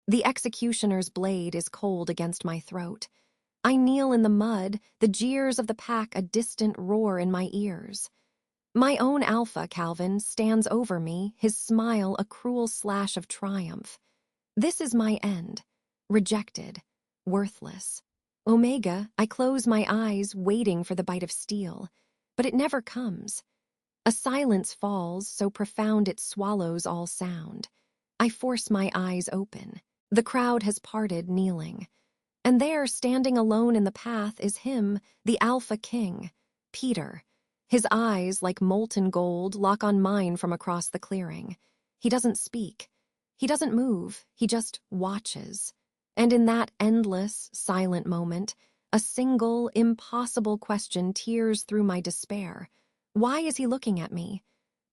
The executioner's blade is cold against my throat. I kneel in the mud, the jeers of the pack a distant roar in my ears. My own alpha, Calvin, stands over me, his smile a cruel slash of triumph. This is my end. Rejected. Worthless. Omega, I close my eyes, waiting for the bite of steel. But it never comes. A silence falls, so profound it swallows all sound. I force my eyes open. The crowd has parted, kneeling. And there, standing alone in the path, is him, the Alpha King, Peter. His eyes, like molten gold, lock on mine from across the clearing. He doesn't speak. He doesn't move. He just watches. And in that endless, silent moment, a single, impossible question tears through my despair. Why is he looking at me?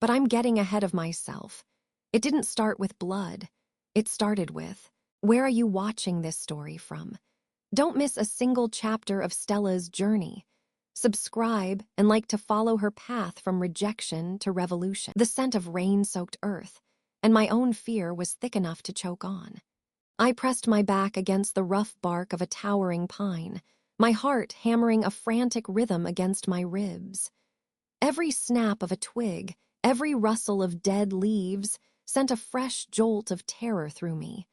But I'm getting ahead of myself. It didn't start with blood. It started with, where are you watching this story from? Don't miss a single chapter of Stella's journey. Subscribe and like to follow her path from rejection to revolution. The scent of rain-soaked earth, and my own fear was thick enough to choke on. I pressed my back against the rough bark of a towering pine, my heart hammering a frantic rhythm against my ribs. Every snap of a twig, every rustle of dead leaves sent a fresh jolt of terror through me.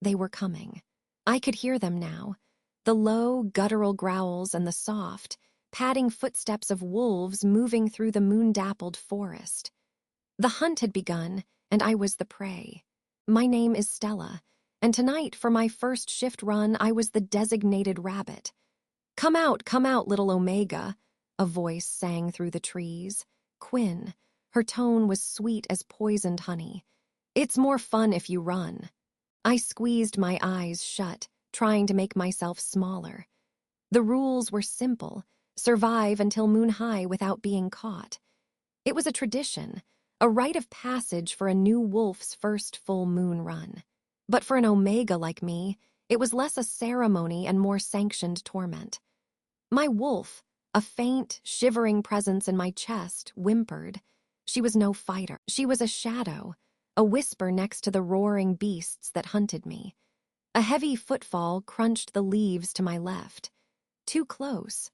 They were coming. I could hear them now, the low, guttural growls and the soft, padding footsteps of wolves moving through the moon-dappled forest. The hunt had begun, and I was the prey. My name is Stella, and tonight, for my first shift run, I was the designated rabbit. Come out, little Omega," a voice sang through the trees. Quinn. Her tone was sweet as poisoned honey. "It's more fun if you run." I squeezed my eyes shut, trying to make myself smaller. The rules were simple: survive until moon-high without being caught. It was a tradition, a rite of passage for a new wolf's first full moon run. But for an Omega like me, it was less a ceremony and more sanctioned torment. My wolf, a faint, shivering presence in my chest, whimpered. She was no fighter. She was a shadow, a whisper next to the roaring beasts that hunted me. A heavy footfall crunched the leaves to my left. Too close.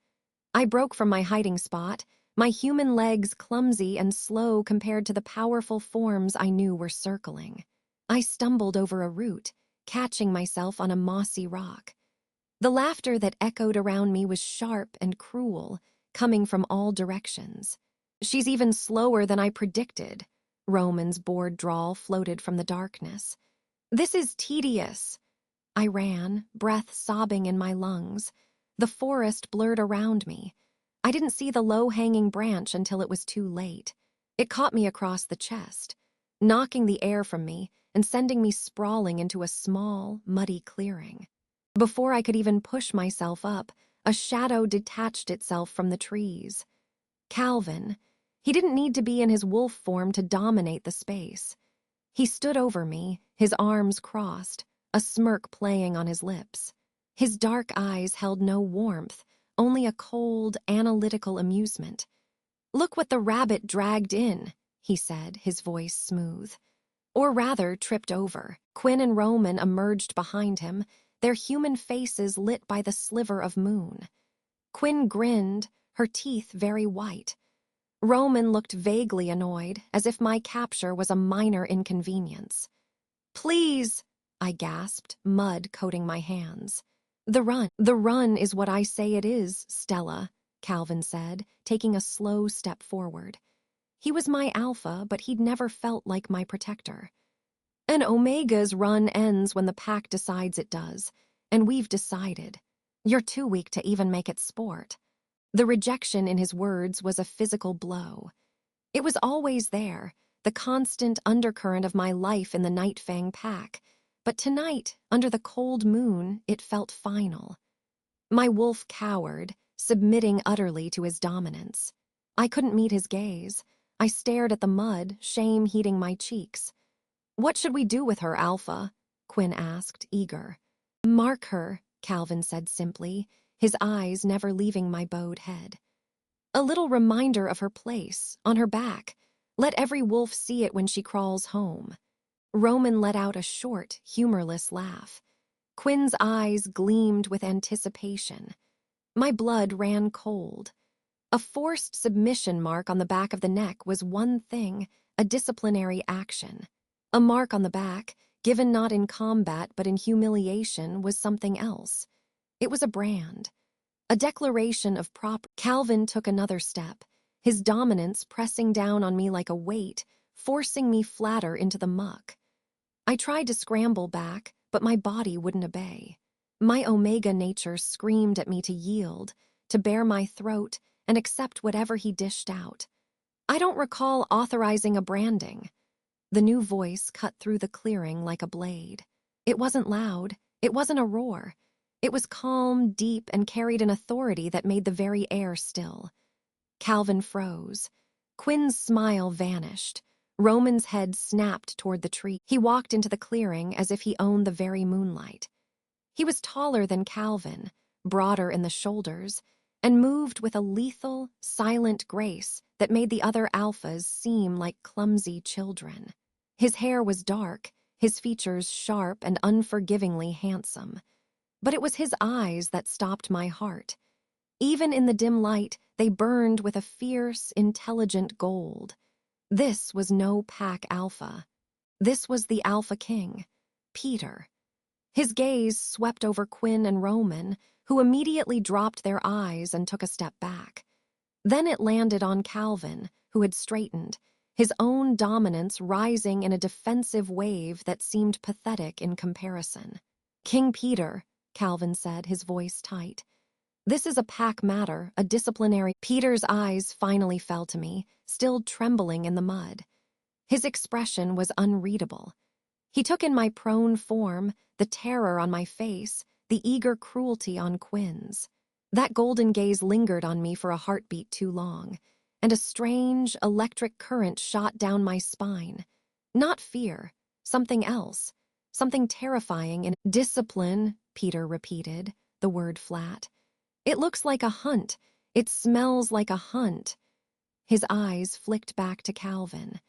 I broke from my hiding spot, my human legs clumsy and slow compared to the powerful forms I knew were circling. I stumbled over a root, catching myself on a mossy rock. The laughter that echoed around me was sharp and cruel, coming from all directions. "She's even slower than I predicted," Roman's bored drawl floated from the darkness. "This is tedious." I ran, breath sobbing in my lungs. The forest blurred around me. I didn't see the low-hanging branch until it was too late. It caught me across the chest, knocking the air from me and sending me sprawling into a small, muddy clearing. Before I could even push myself up, a shadow detached itself from the trees. Calvin. He didn't need to be in his wolf form to dominate the space. He stood over me, his arms crossed, a smirk playing on his lips. His dark eyes held no warmth, only a cold, analytical amusement. "Look what the rabbit dragged in," he said, his voice smooth. Or rather, tripped over. Quinn and Roman emerged behind him, their human faces lit by the sliver of moon. Quinn grinned, her teeth very white. Roman looked vaguely annoyed, as if my capture was a minor inconvenience. "Please," I gasped, mud coating my hands. The run is what I say it is, Stella," Calvin said, taking a slow step forward. He was my alpha, but he'd never felt like my protector. "An Omega's run ends when the pack decides it does, and we've decided. You're too weak to even make it sport." The rejection in his words was a physical blow. It was always there, the constant undercurrent of my life in the Nightfang Pack, but tonight, under the cold moon, it felt final. My wolf cowered, submitting utterly to his dominance. I couldn't meet his gaze. I stared at the mud, shame heating my cheeks. "What should we do with her, Alpha?" Quinn asked, eager. "Mark her," Calvin said simply, his eyes never leaving my bowed head. "A little reminder of her place, on her back. Let every wolf see it when she crawls home." Roman let out a short, humorless laugh. Quinn's eyes gleamed with anticipation. My blood ran cold. A forced submission mark on the back of the neck was one thing, a disciplinary action. A mark on the back, given not in combat but in humiliation, was something else. It was a brand. A declaration of proper. Calvin took another step, his dominance pressing down on me like a weight, forcing me flatter into the muck. I tried to scramble back, but my body wouldn't obey. My Omega nature screamed at me to yield, to bare my throat, and accept whatever he dished out. I don't recall authorizing a branding. The new voice cut through the clearing like a blade. It wasn't loud, it wasn't a roar. It was calm, deep, and carried an authority that made the very air still. Calvin froze. Quinn's smile vanished. Roman's head snapped toward the tree. He walked into the clearing as if he owned the very moonlight. He was taller than Calvin, broader in the shoulders, and moved with a lethal, silent grace that made the other alphas seem like clumsy children. His hair was dark, his features sharp and unforgivingly handsome. But it was his eyes that stopped my heart. Even in the dim light, they burned with a fierce, intelligent gold. This was no pack alpha. This was the Alpha King, Peter. His gaze swept over Quinn and Roman, who immediately dropped their eyes and took a step back. Then it landed on Calvin, who had straightened, his own dominance rising in a defensive wave that seemed pathetic in comparison. "King Peter," Calvin said, his voice tight. "This is a pack matter, a disciplinary." Peter's eyes finally fell to me, still trembling in the mud. His expression was unreadable. He took in my prone form, the terror on my face, the eager cruelty on Quinn's. That golden gaze lingered on me for a heartbeat too long, and a strange, electric current shot down my spine. Not fear, something else, something terrifying and discipline, Peter repeated, the word flat. "It looks like a hunt. It smells like a hunt." His eyes flicked back to Calvin.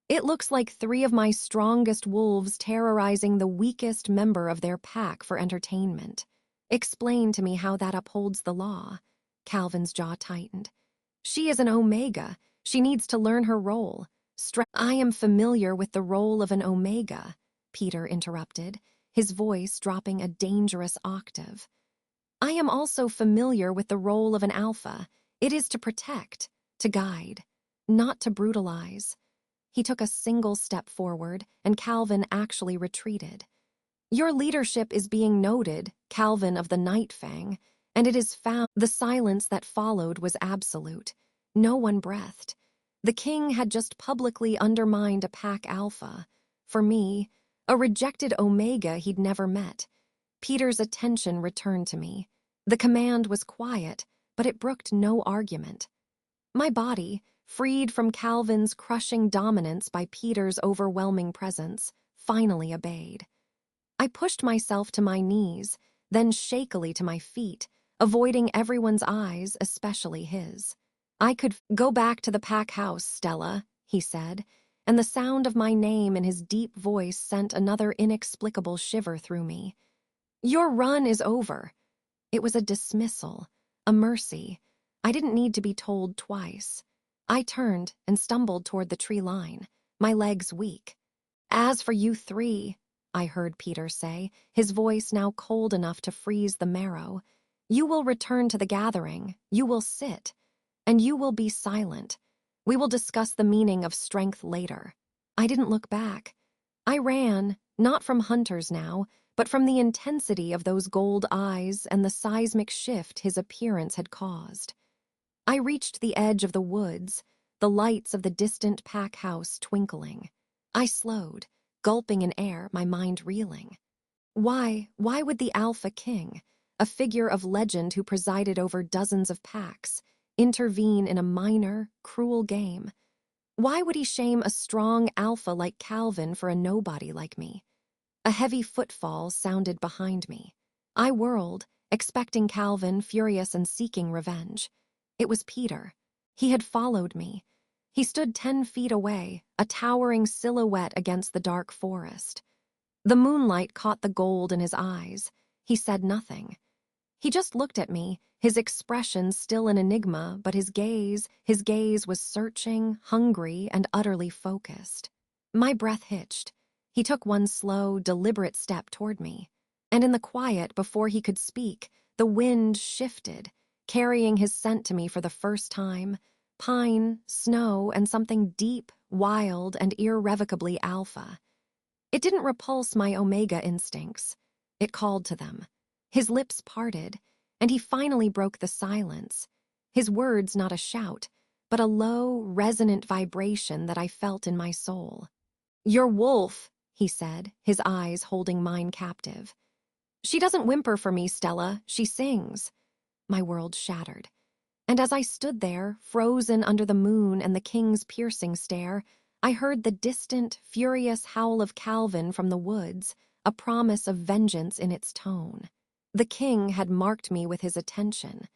"It looks like 3 of my strongest wolves terrorizing the weakest member of their pack for entertainment. Explain to me how that upholds the law." Calvin's jaw tightened. "She is an Omega. She needs to learn her role." "I am familiar with the role of an Omega," Peter interrupted, his voice dropping a dangerous octave. "I am also familiar with the role of an Alpha. It is to protect, to guide, not to brutalize." He took a single step forward, and Calvin actually retreated. "Your leadership is being noted, Calvin of the Nightfang, and it is found." The silence that followed was absolute. No one breathed. The king had just publicly undermined a pack alpha. For me, a rejected Omega he'd never met. Peter's attention returned to me. The command was quiet, but it brooked no argument. My body, freed from Calvin's crushing dominance by Peter's overwhelming presence, finally obeyed. I pushed myself to my knees, then shakily to my feet, avoiding everyone's eyes, especially his. "I could go back to the pack house, Stella," he said, and the sound of my name in his deep voice sent another inexplicable shiver through me. "Your run is over." It was a dismissal, a mercy. I didn't need to be told twice. I turned and stumbled toward the tree line, my legs weak. "As for you 3, I heard Peter say, his voice now cold enough to freeze the marrow, "you will return to the gathering, you will sit, and you will be silent. We will discuss the meaning of strength later." I didn't look back. I ran, not from hunters now, but from the intensity of those gold eyes and the seismic shift his appearance had caused. I reached the edge of the woods, the lights of the distant pack house twinkling. I slowed, gulping in air, my mind reeling. Why would the Alpha King, a figure of legend who presided over dozens of packs, intervene in a minor, cruel game? Why would he shame a strong alpha like Calvin for a nobody like me? A heavy footfall sounded behind me. I whirled, expecting Calvin, furious and seeking revenge. It was Peter. He had followed me. He stood 10 feet away, a towering silhouette against the dark forest. The moonlight caught the gold in his eyes. He said nothing. He just looked at me, his expression still an enigma, but his gaze was searching, hungry, and utterly focused. My breath hitched. He took one slow, deliberate step toward me. And in the quiet, before he could speak, the wind shifted, carrying his scent to me for the first time. Pine, snow, and something deep, wild, and irrevocably alpha. It didn't repulse my omega instincts. It called to them. His lips parted, and he finally broke the silence. His words not a shout, but a low, resonant vibration that I felt in my soul. "Your wolf," he said, his eyes holding mine captive. "She doesn't whimper for me, Stella. She sings." My world shattered. And as I stood there, frozen under the moon and the king's piercing stare, I heard the distant, furious howl of Calvin from the woods, a promise of vengeance in its tone. The king had marked me with his attention,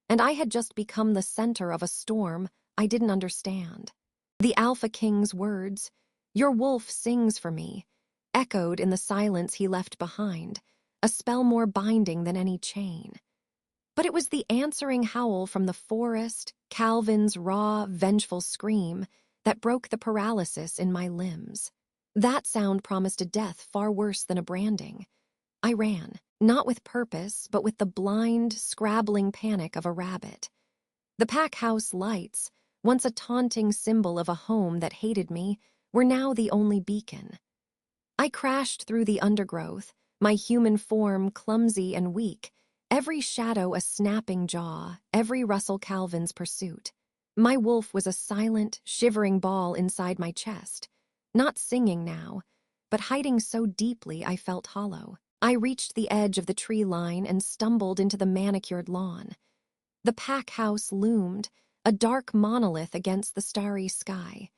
and I had just become the center of a storm I didn't understand. The Alpha King's words, "Your wolf sings for me," echoed in the silence he left behind, a spell more binding than any chain. But it was the answering howl from the forest, Calvin's raw, vengeful scream, that broke the paralysis in my limbs. That sound promised a death far worse than a branding. I ran, not with purpose, but with the blind, scrabbling panic of a rabbit. The pack house lights, once a taunting symbol of a home that hated me, were now the only beacon. I crashed through the undergrowth, my human form clumsy and weak, every shadow a snapping jaw, every rustle Calvin's pursuit. My wolf was a silent, shivering ball inside my chest, not singing now, but hiding so deeply I felt hollow. I reached the edge of the tree line and stumbled into the manicured lawn. The pack house loomed, a dark monolith against the starry sky.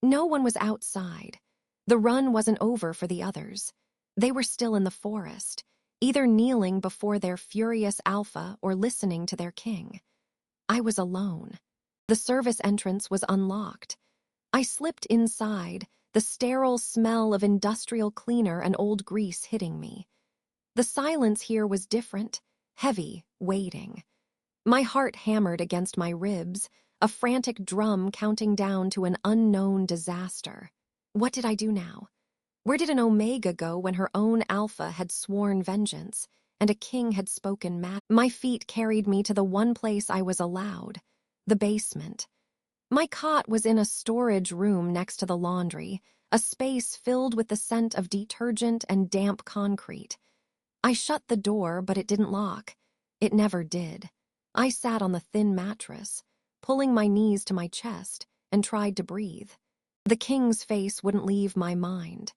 No one was outside. The run wasn't over for the others. They were still in the forest, either kneeling before their furious alpha or listening to their king. I was alone. The service entrance was unlocked. I slipped inside, the sterile smell of industrial cleaner and old grease hitting me. The silence here was different, heavy, waiting. My heart hammered against my ribs, a frantic drum counting down to an unknown disaster. What did I do now? Where did an Omega go when her own Alpha had sworn vengeance, and a king had spoken mad? My feet carried me to the one place I was allowed, the basement. My cot was in a storage room next to the laundry, a space filled with the scent of detergent and damp concrete. I shut the door, but it didn't lock. It never did. I sat on the thin mattress, pulling my knees to my chest, and tried to breathe. The king's face wouldn't leave my mind.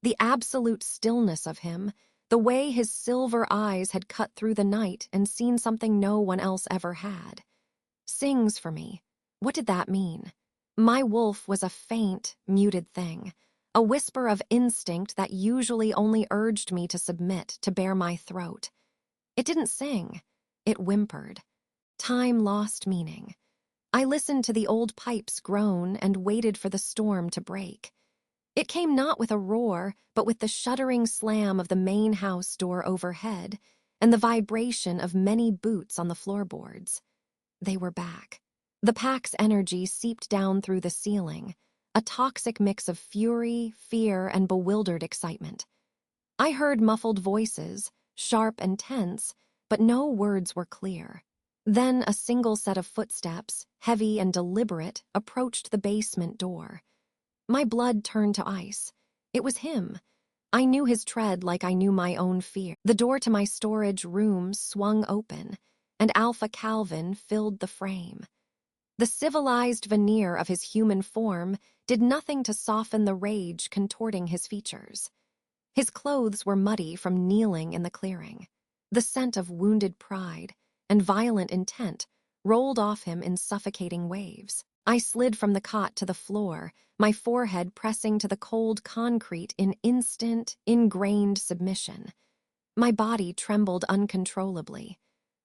The absolute stillness of him, the way his silver eyes had cut through the night and seen something no one else ever had. Sings for me. What did that mean? My wolf was a faint, muted thing, a whisper of instinct that usually only urged me to submit, to bare my throat. It didn't sing. It whimpered. Time lost meaning. I listened to the old pipes groan and waited for the storm to break. It came not with a roar, but with the shuddering slam of the main house door overhead and the vibration of many boots on the floorboards. They were back. The pack's energy seeped down through the ceiling, a toxic mix of fury, fear, and bewildered excitement. I heard muffled voices, sharp and tense, but no words were clear. Then a single set of footsteps, heavy and deliberate, approached the basement door. My blood turned to ice. It was him. I knew his tread like I knew my own fear. The door to my storage room swung open, and Alpha Calvin filled the frame. The civilized veneer of his human form did nothing to soften the rage contorting his features. His clothes were muddy from kneeling in the clearing. The scent of wounded pride and violent intent rolled off him in suffocating waves. I slid from the cot to the floor, my forehead pressing to the cold concrete in instant, ingrained submission. My body trembled uncontrollably.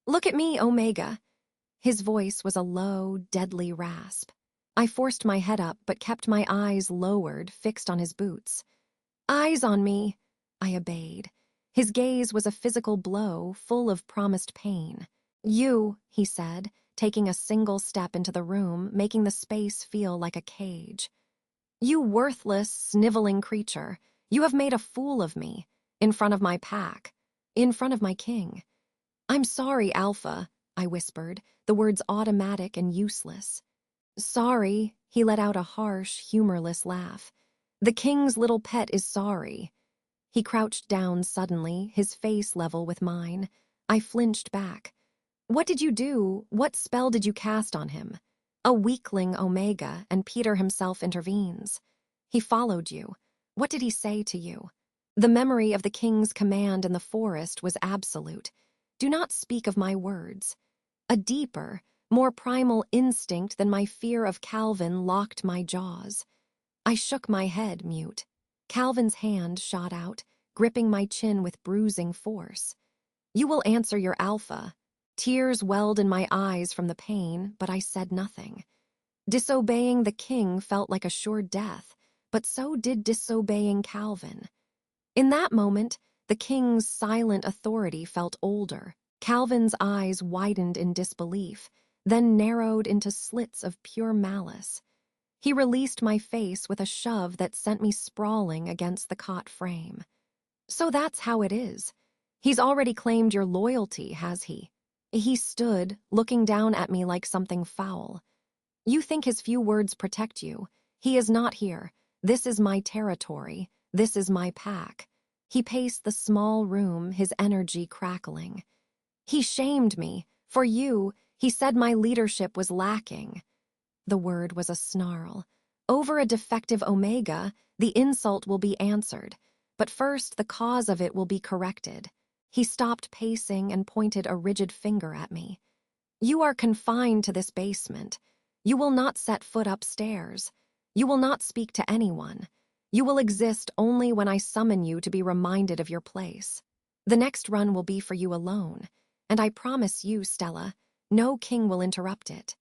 "Look at me, Omega." His voice was a low, deadly rasp. I forced my head up but kept my eyes lowered, fixed on his boots. "Eyes on me!" I obeyed. His gaze was a physical blow, full of promised pain. "You," he said, taking a single step into the room, making the space feel like a cage. "You worthless, sniveling creature. You have made a fool of me. In front of my pack. In front of my king." "I'm sorry, Alpha," I whispered, the words automatic and useless. "Sorry," he let out a harsh, humorless laugh. "The king's little pet is sorry." He crouched down suddenly, his face level with mine. I flinched back. "What did you do? What spell did you cast on him?" "A weakling, Omega, and Peter himself intervenes." "He followed you. What did he say to you?" The memory of the king's command in the forest was absolute. "Do not speak of my words." A deeper, more primal instinct than my fear of Calvin locked my jaws. I shook my head, mute. Calvin's hand shot out, gripping my chin with bruising force. "You will answer your Alpha." Tears welled in my eyes from the pain, but I said nothing. Disobeying the king felt like a sure death, but so did disobeying Calvin. In that moment, the king's silent authority felt older. Calvin's eyes widened in disbelief, then narrowed into slits of pure malice. He released my face with a shove that sent me sprawling against the cot frame. "So that's how it is. He's already claimed your loyalty, has he?" He stood, looking down at me like something foul. "You think his few words protect you. He is not here. This is my territory. This is my pack." He paced the small room, his energy crackling. "He shamed me. For you, he said my leadership was lacking." The word was a snarl. "Over a defective Omega, the insult will be answered. But first, the cause of it will be corrected." He stopped pacing and pointed a rigid finger at me. "You are confined to this basement. You will not set foot upstairs. You will not speak to anyone. You will exist only when I summon you to be reminded of your place. The next run will be for you alone, and I promise you, Stella, no king will interrupt it."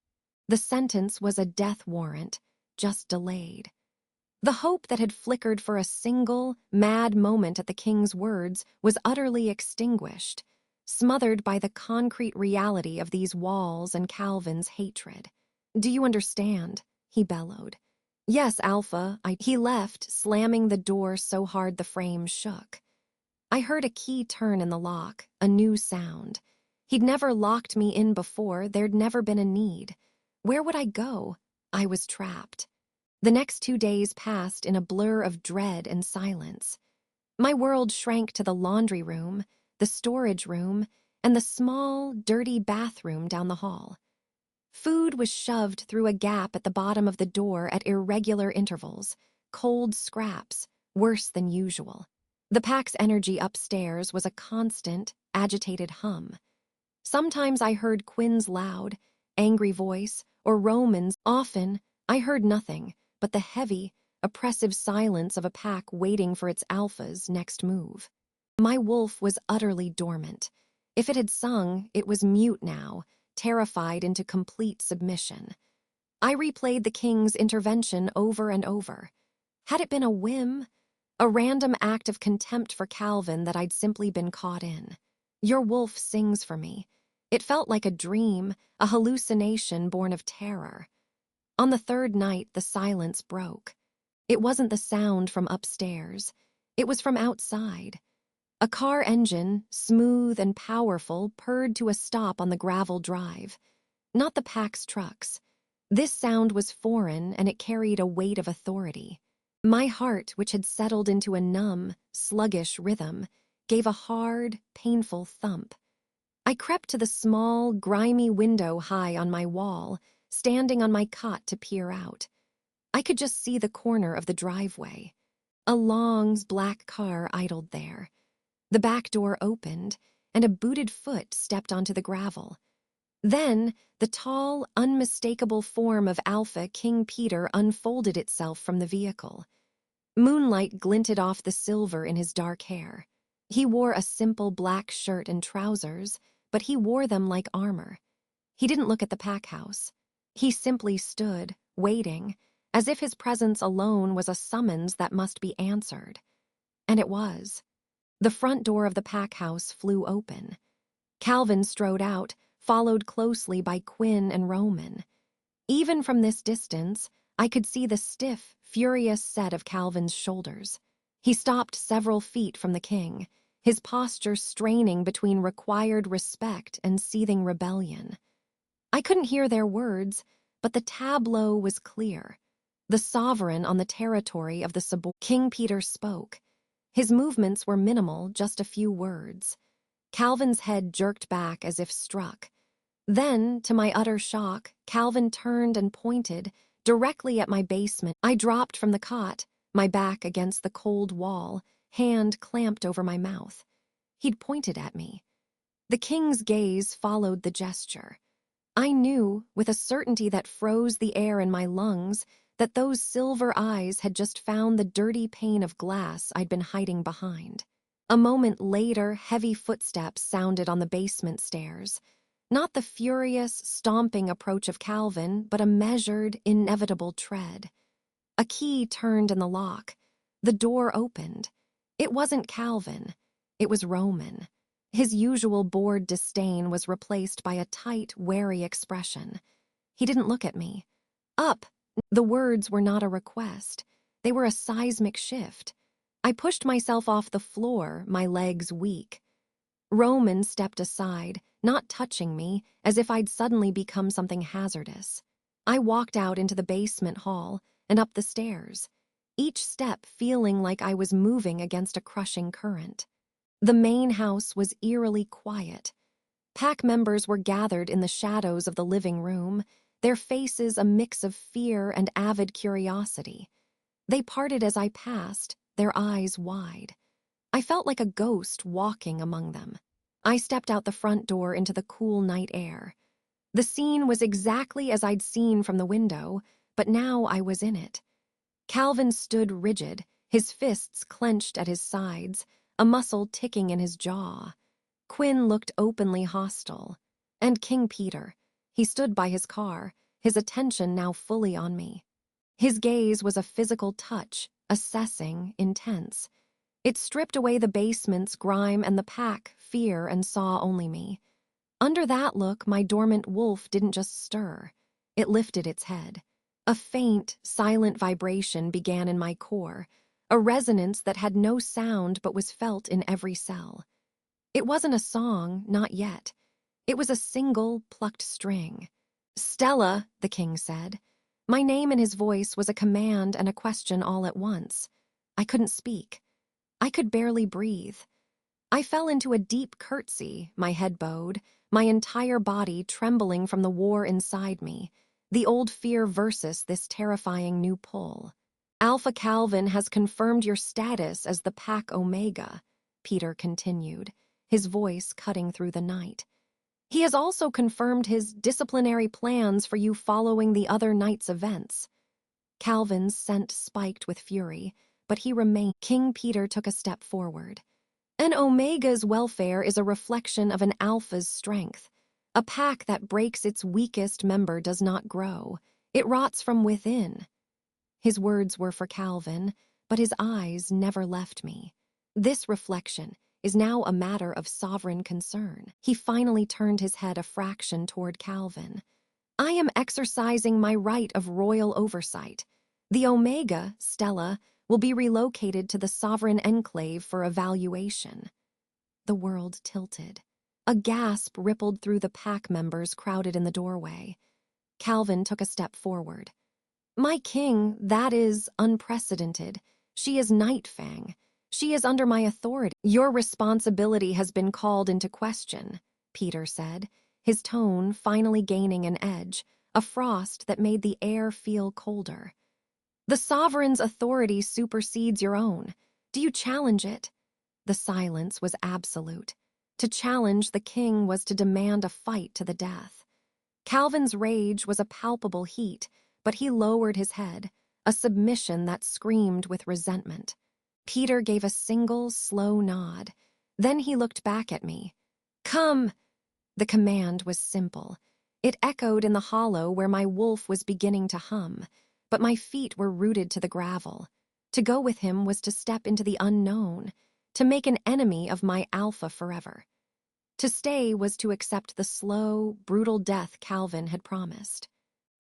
The sentence was a death warrant, just delayed. The hope that had flickered for a single, mad moment at the king's words was utterly extinguished, smothered by the concrete reality of these walls and Calvin's hatred. "Do you understand?" he bellowed. "Yes, Alpha." He left, slamming the door so hard the frame shook. I heard a key turn in the lock, a new sound. He'd never locked me in before, there'd never been a need. Where would I go? I was trapped. The next 2 days passed in a blur of dread and silence. My world shrank to the laundry room, the storage room, and the small, dirty bathroom down the hall. Food was shoved through a gap at the bottom of the door at irregular intervals, cold scraps, worse than usual. The pack's energy upstairs was a constant, agitated hum. Sometimes I heard Quinn's loud, angry voice, or Roman's. Often, I heard nothing but the heavy, oppressive silence of a pack waiting for its alpha's next move. My wolf was utterly dormant. If it had sung, it was mute now, terrified into complete submission. I replayed the king's intervention over and over. Had it been a whim? A random act of contempt for Calvin that I'd simply been caught in? Your wolf sings for me. It felt like a dream, a hallucination born of terror. On the third night, the silence broke. It wasn't the sound from upstairs. It was from outside. A car engine, smooth and powerful, purred to a stop on the gravel drive. Not the pack's trucks. This sound was foreign, and it carried a weight of authority. My heart, which had settled into a numb, sluggish rhythm, gave a hard, painful thump. I crept to the small, grimy window high on my wall, standing on my cot to peer out. I could just see the corner of the driveway. A long, black car idled there. The back door opened, and a booted foot stepped onto the gravel. Then, the tall, unmistakable form of Alpha King Peter unfolded itself from the vehicle. Moonlight glinted off the silver in his dark hair. He wore a simple black shirt and trousers, but he wore them like armor. He didn't look at the pack house. He simply stood, waiting, as if his presence alone was a summons that must be answered. And it was. The front door of the pack house flew open. Calvin strode out, followed closely by Quinn and Roman. Even from this distance, I could see the stiff, furious set of Calvin's shoulders. He stopped several feet from the king, his posture straining between required respect and seething rebellion. I couldn't hear their words, but the tableau was clear. The sovereign on the territory of the King Peter spoke. His movements were minimal, just a few words. Calvin's head jerked back as if struck. Then, to my utter shock, Calvin turned and pointed directly at my basement. I dropped from the cot, my back against the cold wall, hand clamped over my mouth. He'd pointed at me. The king's gaze followed the gesture. I knew, with a certainty that froze the air in my lungs, that those silver eyes had just found the dirty pane of glass I'd been hiding behind. A moment later, heavy footsteps sounded on the basement stairs. Not the furious, stomping approach of Calvin, but a measured, inevitable tread. A key turned in the lock. The door opened. It wasn't Calvin. It was Roman. His usual bored disdain was replaced by a tight, wary expression. He didn't look at me. Up! The words were not a request. They were a seismic shift. I pushed myself off the floor, my legs weak. Roman stepped aside, not touching me, as if I'd suddenly become something hazardous. I walked out into the basement hall and up the stairs, each step feeling like I was moving against a crushing current. The main house was eerily quiet. Pack members were gathered in the shadows of the living room, their faces a mix of fear and avid curiosity. They parted as I passed, their eyes wide. I felt like a ghost walking among them. I stepped out the front door into the cool night air. The scene was exactly as I'd seen from the window, but now I was in it. Calvin stood rigid, his fists clenched at his sides, a muscle ticking in his jaw. Quinn looked openly hostile. And King Peter. He stood by his car, his attention now fully on me. His gaze was a physical touch, assessing, intense. It stripped away the basement's grime and the pack, fear, and saw only me. Under that look, my dormant wolf didn't just stir. It lifted its head. A faint, silent vibration began in my core, a resonance that had no sound but was felt in every cell. It wasn't a song, not yet. It was a single, plucked string. "Stella," the king said. My name in his voice was a command and a question all at once. I couldn't speak. I could barely breathe. I fell into a deep curtsy, my head bowed, my entire body trembling from the war inside me, the old fear versus this terrifying new pull. "Alpha Calvin has confirmed your status as the Pack Omega," Peter continued, his voice cutting through the night. "He has also confirmed his disciplinary plans for you following the other night's events." Calvin's scent spiked with fury, but he remained. King Peter took a step forward. "An Omega's welfare is a reflection of an Alpha's strength. A pack that breaks its weakest member does not grow. It rots from within." His words were for Calvin, but his eyes never left me. This reflection is now a matter of sovereign concern. He finally turned his head a fraction toward Calvin. "I am exercising my right of royal oversight. The Omega, Stella, will be relocated to the sovereign enclave for evaluation." The world tilted. A gasp rippled through the pack members crowded in the doorway. Calvin took a step forward. "My king, that is unprecedented. She is Nightfang. She is under my authority." "Your responsibility has been called into question," Peter said, his tone finally gaining an edge, a frost that made the air feel colder. "The sovereign's authority supersedes your own. Do you challenge it?" The silence was absolute. To challenge the king was to demand a fight to the death. Calvin's rage was a palpable heat, but he lowered his head, a submission that screamed with resentment. Peter gave a single, slow nod. Then he looked back at me. "Come!" The command was simple. It echoed in the hollow where my wolf was beginning to hum, but my feet were rooted to the gravel. To go with him was to step into the unknown, to make an enemy of my alpha forever. To stay was to accept the slow, brutal death Calvin had promised.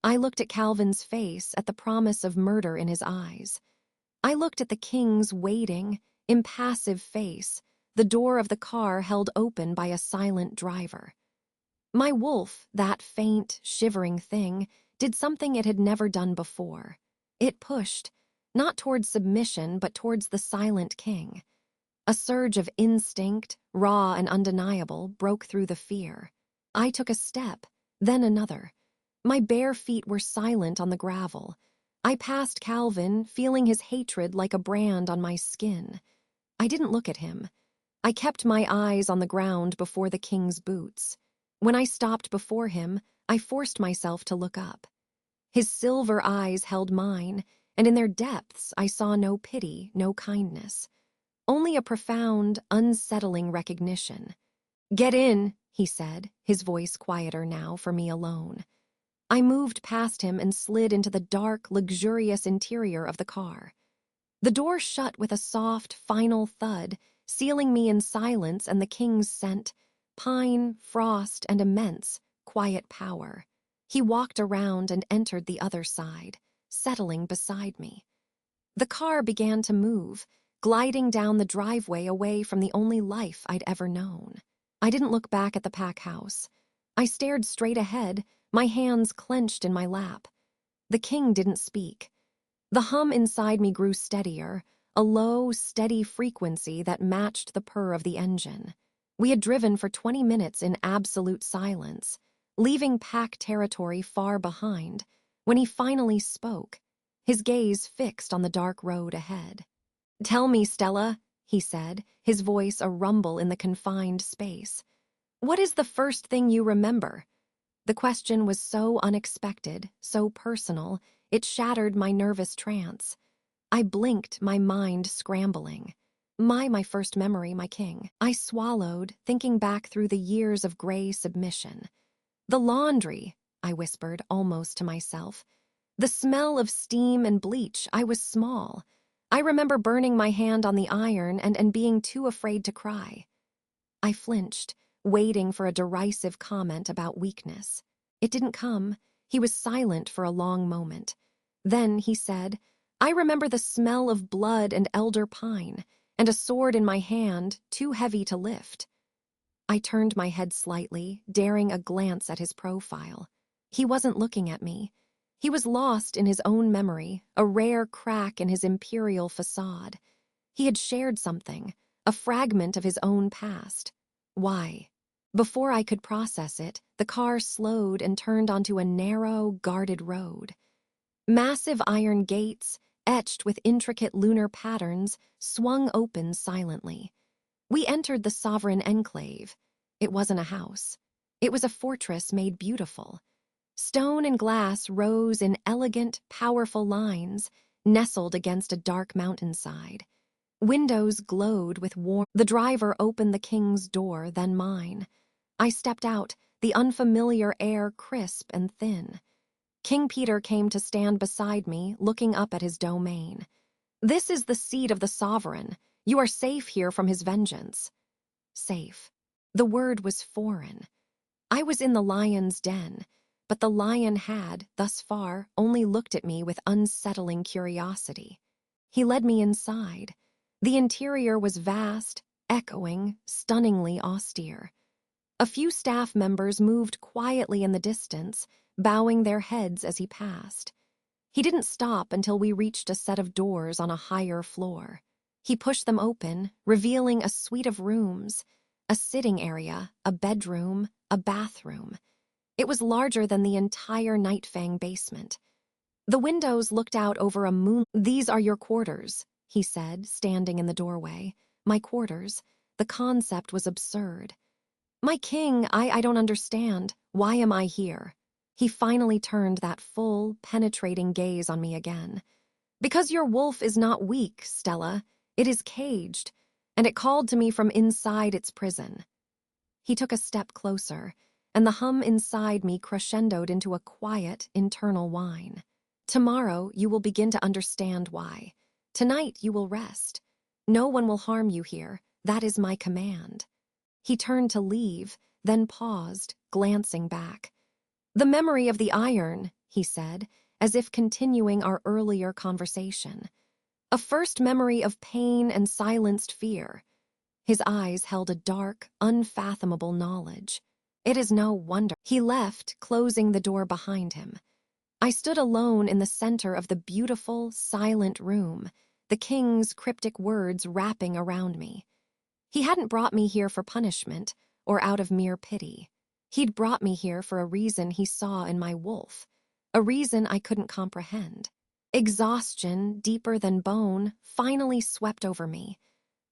I looked at Calvin's face, at the promise of murder in his eyes. I looked at the king's waiting, impassive face, the door of the car held open by a silent driver. My wolf, that faint, shivering thing, did something it had never done before. It pushed, not towards submission, but towards the silent king. A surge of instinct, raw and undeniable, broke through the fear. I took a step, then another. My bare feet were silent on the gravel. I passed Calvin, feeling his hatred like a brand on my skin. I didn't look at him. I kept my eyes on the ground before the king's boots. When I stopped before him, I forced myself to look up. His silver eyes held mine, and in their depths I saw no pity, no kindness. Only a profound, unsettling recognition. "Get in," he said, his voice quieter now for me alone. I moved past him and slid into the dark, luxurious interior of the car. The door shut with a soft, final thud, sealing me in silence and the king's scent, pine, frost, and immense, quiet power. He walked around and entered the other side, settling beside me. The car began to move, gliding down the driveway away from the only life I'd ever known. I didn't look back at the pack house. I stared straight ahead, my hands clenched in my lap. The king didn't speak. The hum inside me grew steadier, a low, steady frequency that matched the purr of the engine. We had driven for 20 minutes in absolute silence, leaving pack territory far behind, when he finally spoke, his gaze fixed on the dark road ahead. "Tell me, Stella," he said, his voice a rumble in the confined space. "What is the first thing you remember?" The question was so unexpected, so personal, it shattered my nervous trance. I blinked, my mind scrambling. My first memory, my king. I swallowed, thinking back through the years of gray submission. "The laundry," I whispered, almost to myself. "The smell of steam and bleach." I was small. I remember burning my hand on the iron and being too afraid to cry. I flinched, waiting for a derisive comment about weakness. It didn't come. He was silent for a long moment. Then he said, "I remember the smell of blood and elder pine, and a sword in my hand, too heavy to lift." I turned my head slightly, daring a glance at his profile. He wasn't looking at me. He was lost in his own memory, a rare crack in his imperial facade. He had shared something, a fragment of his own past. Why? Before I could process it, the car slowed and turned onto a narrow, guarded road. Massive iron gates, etched with intricate lunar patterns, swung open silently. We entered the sovereign enclave. It wasn't a house. It was a fortress made beautiful. Stone and glass rose in elegant, powerful lines, nestled against a dark mountainside. Windows glowed with warmth. The driver opened the king's door, then mine. I stepped out, the unfamiliar air crisp and thin. King Peter came to stand beside me, looking up at his domain. "This is the seat of the sovereign. You are safe here from his vengeance." Safe. The word was foreign. I was in the lion's den, but the lion had, thus far, only looked at me with unsettling curiosity. He led me inside. The interior was vast, echoing, stunningly austere. A few staff members moved quietly in the distance, bowing their heads as he passed. He didn't stop until we reached a set of doors on a higher floor. He pushed them open, revealing a suite of rooms, a sitting area, a bedroom, a bathroom. It was larger than the entire Nightfang basement. The windows looked out over a moon. "These are your quarters," he said, standing in the doorway. My quarters. The concept was absurd. "My king, I don't understand. Why am I here?" He finally turned that full, penetrating gaze on me again. "Because your wolf is not weak, Stella. It is caged, and it called to me from inside its prison." He took a step closer, and the hum inside me crescendoed into a quiet, internal whine. Tomorrow, you will begin to understand why. Tonight, you will rest. No one will harm you here. That is my command. He turned to leave, then paused, glancing back. The memory of the iron, he said, as if continuing our earlier conversation. A first memory of pain and silenced fear. His eyes held a dark, unfathomable knowledge. It is no wonder. He left, closing the door behind him. I stood alone in the center of the beautiful, silent room, the king's cryptic words wrapping around me. He hadn't brought me here for punishment or out of mere pity. He'd brought me here for a reason he saw in my wolf, a reason I couldn't comprehend. Exhaustion, deeper than bone, finally swept over me.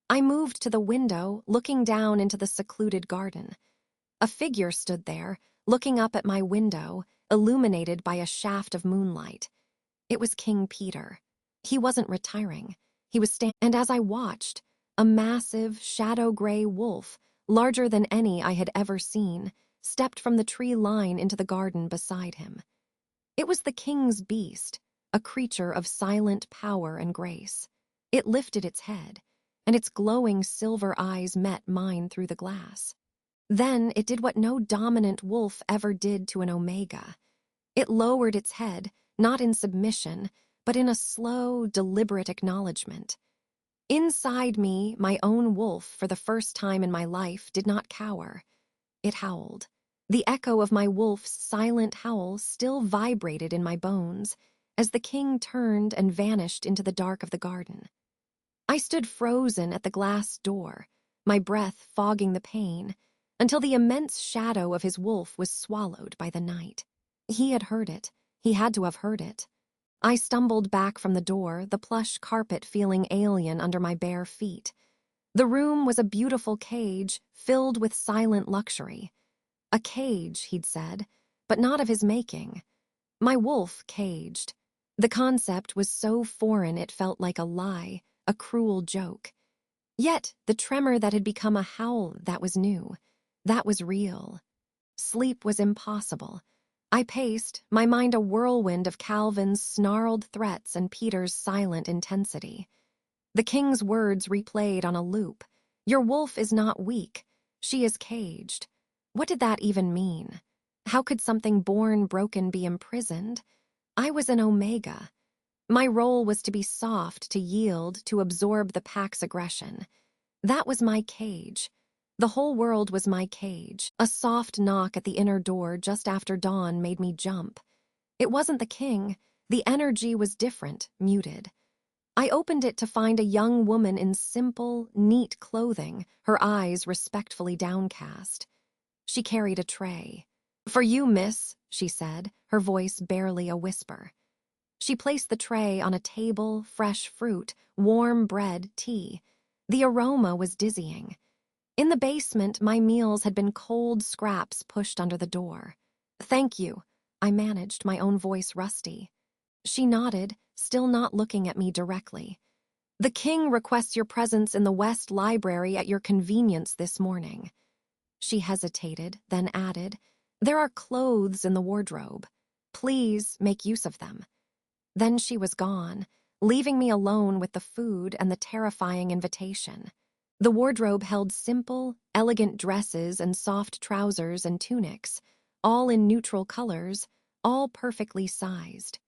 I moved to the window, looking down into the secluded garden. A figure stood there, looking up at my window, illuminated by a shaft of moonlight. It was King Peter. He wasn't retiring. He was standing, and as I watched, a massive, shadow-gray wolf, larger than any I had ever seen, stepped from the tree line into the garden beside him. It was the king's beast, a creature of silent power and grace. It lifted its head, and its glowing silver eyes met mine through the glass. Then it did what no dominant wolf ever did to an omega. It lowered its head, not in submission, but in a slow, deliberate acknowledgement. Inside me, my own wolf, for the first time in my life, did not cower. It howled. The echo of my wolf's silent howl still vibrated in my bones as the king turned and vanished into the dark of the garden. I stood frozen at the glass door, my breath fogging the pain, until the immense shadow of his wolf was swallowed by the night. He had heard it. He had to have heard it. I stumbled back from the door, the plush carpet feeling alien under my bare feet. The room was a beautiful cage filled with silent luxury. A cage, he'd said, but not of his making. My wolf caged. The concept was so foreign it felt like a lie, a cruel joke. Yet the tremor that had become a howl, that was new. That was real. Sleep was impossible. I paced, my mind a whirlwind of Calvin's snarled threats and Peter's silent intensity. The king's words replayed on a loop. Your wolf is not weak. She is caged. What did that even mean? How could something born broken be imprisoned? I was an omega. My role was to be soft, to yield, to absorb the pack's aggression. That was my cage. The whole world was my cage. A soft knock at the inner door just after dawn made me jump. It wasn't the king. The energy was different, muted. I opened it to find a young woman in simple, neat clothing, her eyes respectfully downcast. She carried a tray. "For you, miss," she said, her voice barely a whisper. She placed the tray on a table, fresh fruit, warm bread, tea. The aroma was dizzying. In the basement, my meals had been cold scraps pushed under the door. "Thank you," I managed, my own voice rusty. She nodded, still not looking at me directly. "The king requests your presence in the West Library at your convenience this morning." She hesitated, then added, "There are clothes in the wardrobe. Please make use of them." Then she was gone, leaving me alone with the food and the terrifying invitation. The wardrobe held simple, elegant dresses and soft trousers and tunics, all in neutral colors, all perfectly sized.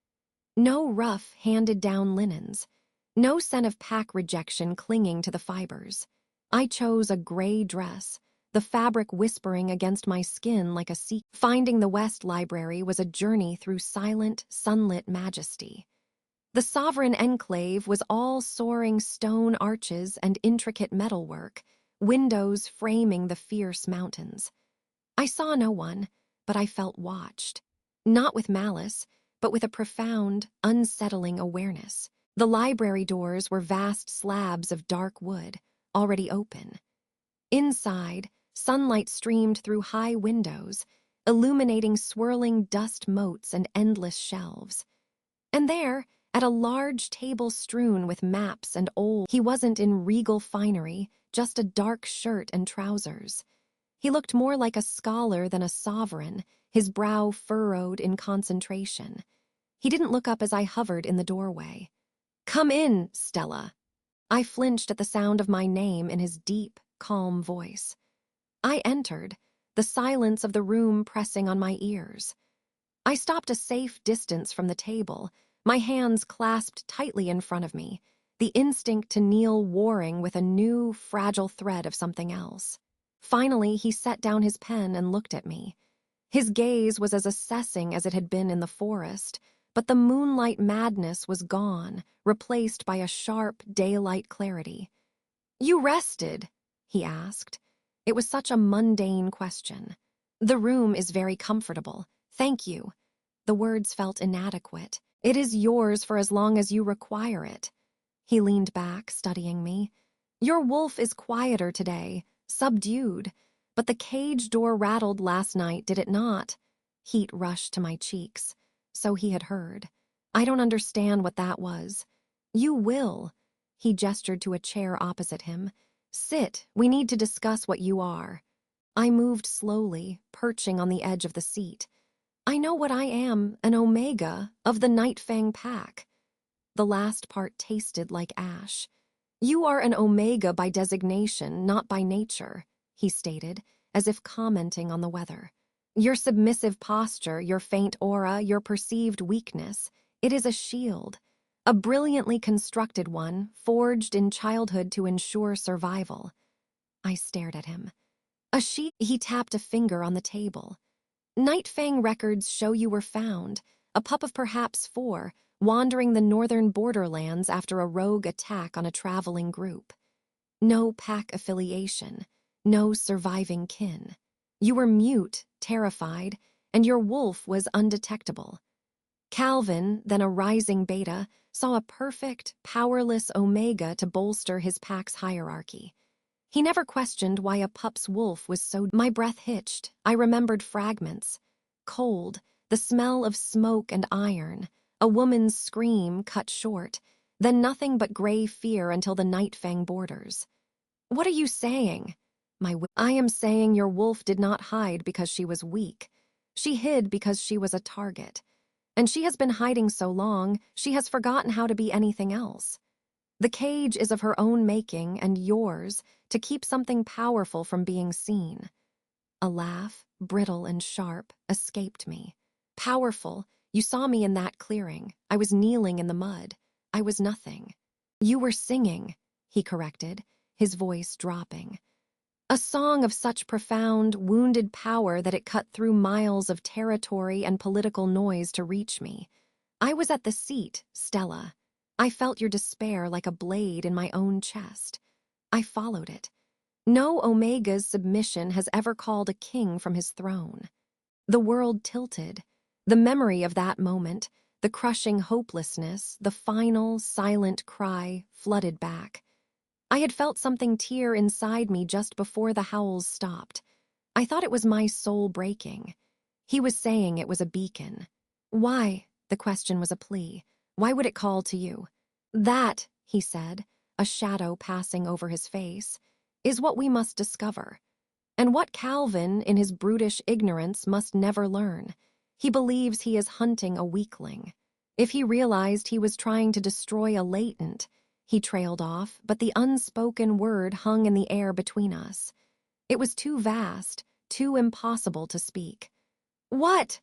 No rough, handed-down linens, no scent of pack rejection clinging to the fibers. I chose a gray dress, the fabric whispering against my skin like a sea. Finding the West Library was a journey through silent, sunlit majesty. The sovereign enclave was all soaring stone arches and intricate metalwork, windows framing the fierce mountains. I saw no one, but I felt watched. Not with malice, but with a profound, unsettling awareness. The library doors were vast slabs of dark wood, already open. Inside, sunlight streamed through high windows, illuminating swirling dust motes and endless shelves. And there, at a large table strewn with maps and old, he wasn't in regal finery, just a dark shirt and trousers. He looked more like a scholar than a sovereign, his brow furrowed in concentration. He didn't look up as I hovered in the doorway. "Come in, Stella." I flinched at the sound of my name in his deep, calm voice. I entered, the silence of the room pressing on my ears. I stopped a safe distance from the table, my hands clasped tightly in front of me, the instinct to kneel warring with a new, fragile thread of something else. Finally, he set down his pen and looked at me. His gaze was as assessing as it had been in the forest, but the moonlight madness was gone, replaced by a sharp daylight clarity. "You rested?" he asked. It was such a mundane question. "The room is very comfortable. Thank you." The words felt inadequate. "It is yours for as long as you require it." He leaned back, studying me. "Your wolf is quieter today, subdued, but the cage door rattled last night, did it not?" Heat rushed to my cheeks. So he had heard. "I don't understand what that was." "You will." He gestured to a chair opposite him. "Sit, we need to discuss what you are." I moved slowly, perching on the edge of the seat. "I know what I am, an Omega of the Nightfang Pack." The last part tasted like ash. "You are an Omega by designation, not by nature," he stated, as if commenting on the weather. "Your submissive posture, your faint aura, your perceived weakness, it is a shield. A brilliantly constructed one, forged in childhood to ensure survival." I stared at him. He tapped a finger on the table. "Nightfang records show you were found, a pup of perhaps 4, wandering the northern borderlands after a rogue attack on a traveling group. No pack affiliation, no surviving kin. You were mute, terrified, and your wolf was undetectable. Calvin, then a rising beta, saw a perfect, powerless Omega to bolster his pack's hierarchy. He never questioned why a pup's wolf was so..." My breath hitched. I remembered fragments. Cold, the smell of smoke and iron, a woman's scream cut short, then nothing but gray fear until the Nightfang borders. "What are you saying?" "I am saying your wolf did not hide because she was weak. She hid because she was a target. And she has been hiding so long, she has forgotten how to be anything else. The cage is of her own making and yours to keep something powerful from being seen." A laugh, brittle and sharp, escaped me. "Powerful, you saw me in that clearing. I was kneeling in the mud. I was nothing." "You were singing," he corrected, his voice dropping. "A song of such profound, wounded power that it cut through miles of territory and political noise to reach me. I was at the seat, Stella. I felt your despair like a blade in my own chest. I followed it. No Omega's submission has ever called a king from his throne." The world tilted. The memory of that moment, the crushing hopelessness, the final, silent cry flooded back. I had felt something tear inside me just before the howls stopped. I thought it was my soul breaking. He was saying it was a beacon. "Why?" The question was a plea. "Why would it call to you?" "That," he said, a shadow passing over his face, "is what we must discover. And what Calvin, in his brutish ignorance, must never learn. He believes he is hunting a weakling. If he realized he was trying to destroy a latent..." He trailed off, but the unspoken word hung in the air between us. It was too vast, too impossible to speak. "What?"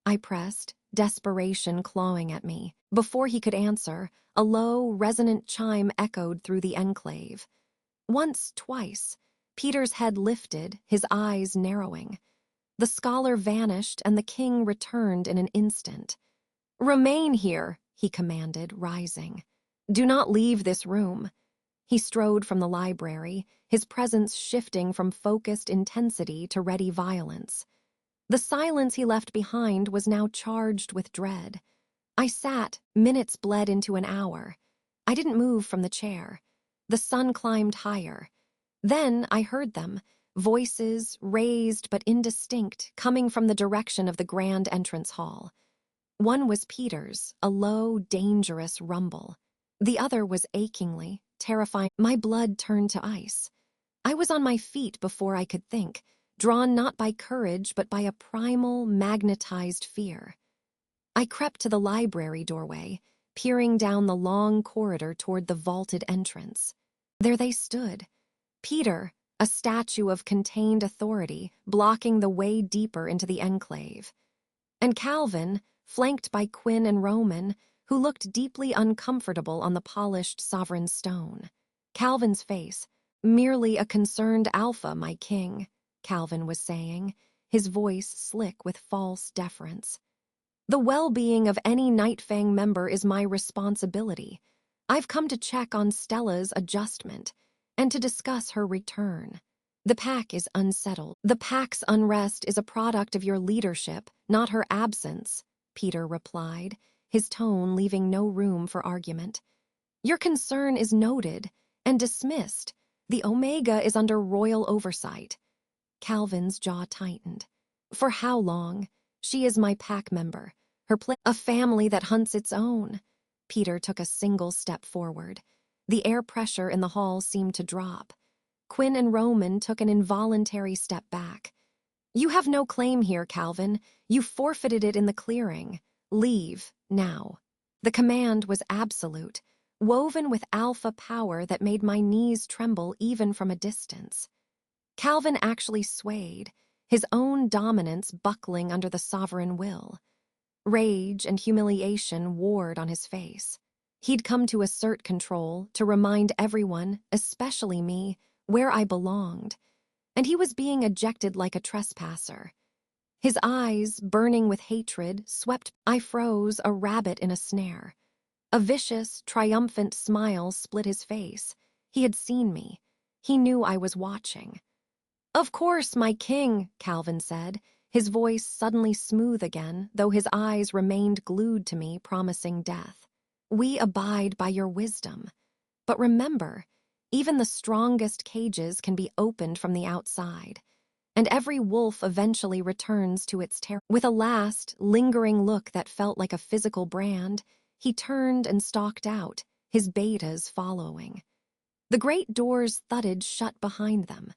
I pressed, desperation clawing at me. Before he could answer, a low, resonant chime echoed through the enclave. Once, twice, Peter's head lifted, his eyes narrowing. The scholar vanished, and the king returned in an instant. "Remain here," he commanded, rising. "Do not leave this room." He strode from the library, his presence shifting from focused intensity to ready violence. The silence he left behind was now charged with dread. I sat, minutes bled into an hour. I didn't move from the chair. The sun climbed higher. Then I heard them, voices, raised but indistinct, coming from the direction of the grand entrance hall. One was Peter's, a low, dangerous rumble. The other was achingly, terrifying. My blood turned to ice. I was on my feet before I could think, drawn not by courage but by a primal, magnetized fear. I crept to the library doorway, peering down the long corridor toward the vaulted entrance. There they stood. Peter, a statue of contained authority, blocking the way deeper into the enclave. And Calvin, flanked by Quinn and Roman, who looked deeply uncomfortable on the polished sovereign stone. Calvin's face, merely a concerned alpha, my king, Calvin was saying, his voice slick with false deference. The well-being of any Nightfang member is my responsibility. I've come to check on Stella's adjustment and to discuss her return. The pack is unsettled. The pack's unrest is a product of your leadership, not her absence, Peter replied, his tone leaving no room for argument. Your concern is noted and dismissed. The Omega is under royal oversight. Calvin's jaw tightened. For how long? She is my pack member. A family that hunts its own. Peter took a single step forward. The air pressure in the hall seemed to drop. Quinn and Roman took an involuntary step back. You have no claim here, Calvin. You forfeited it in the clearing. Leave, now. The command was absolute, woven with alpha power that made my knees tremble even from a distance. Calvin actually swayed, his own dominance buckling under the sovereign will. Rage and humiliation warred on his face. He'd come to assert control, to remind everyone, especially me, where I belonged, and he was being ejected like a trespasser. His eyes, burning with hatred, swept. I froze, a rabbit in a snare. A vicious, triumphant smile split his face. He had seen me. He knew I was watching. Of course, my king, Calvin said, his voice suddenly smooth again, though his eyes remained glued to me, promising death. We abide by your wisdom. But remember, even the strongest cages can be opened from the outside, and every wolf eventually returns to its terror. With a last, lingering look that felt like a physical brand, he turned and stalked out, his betas following. The great doors thudded shut behind them.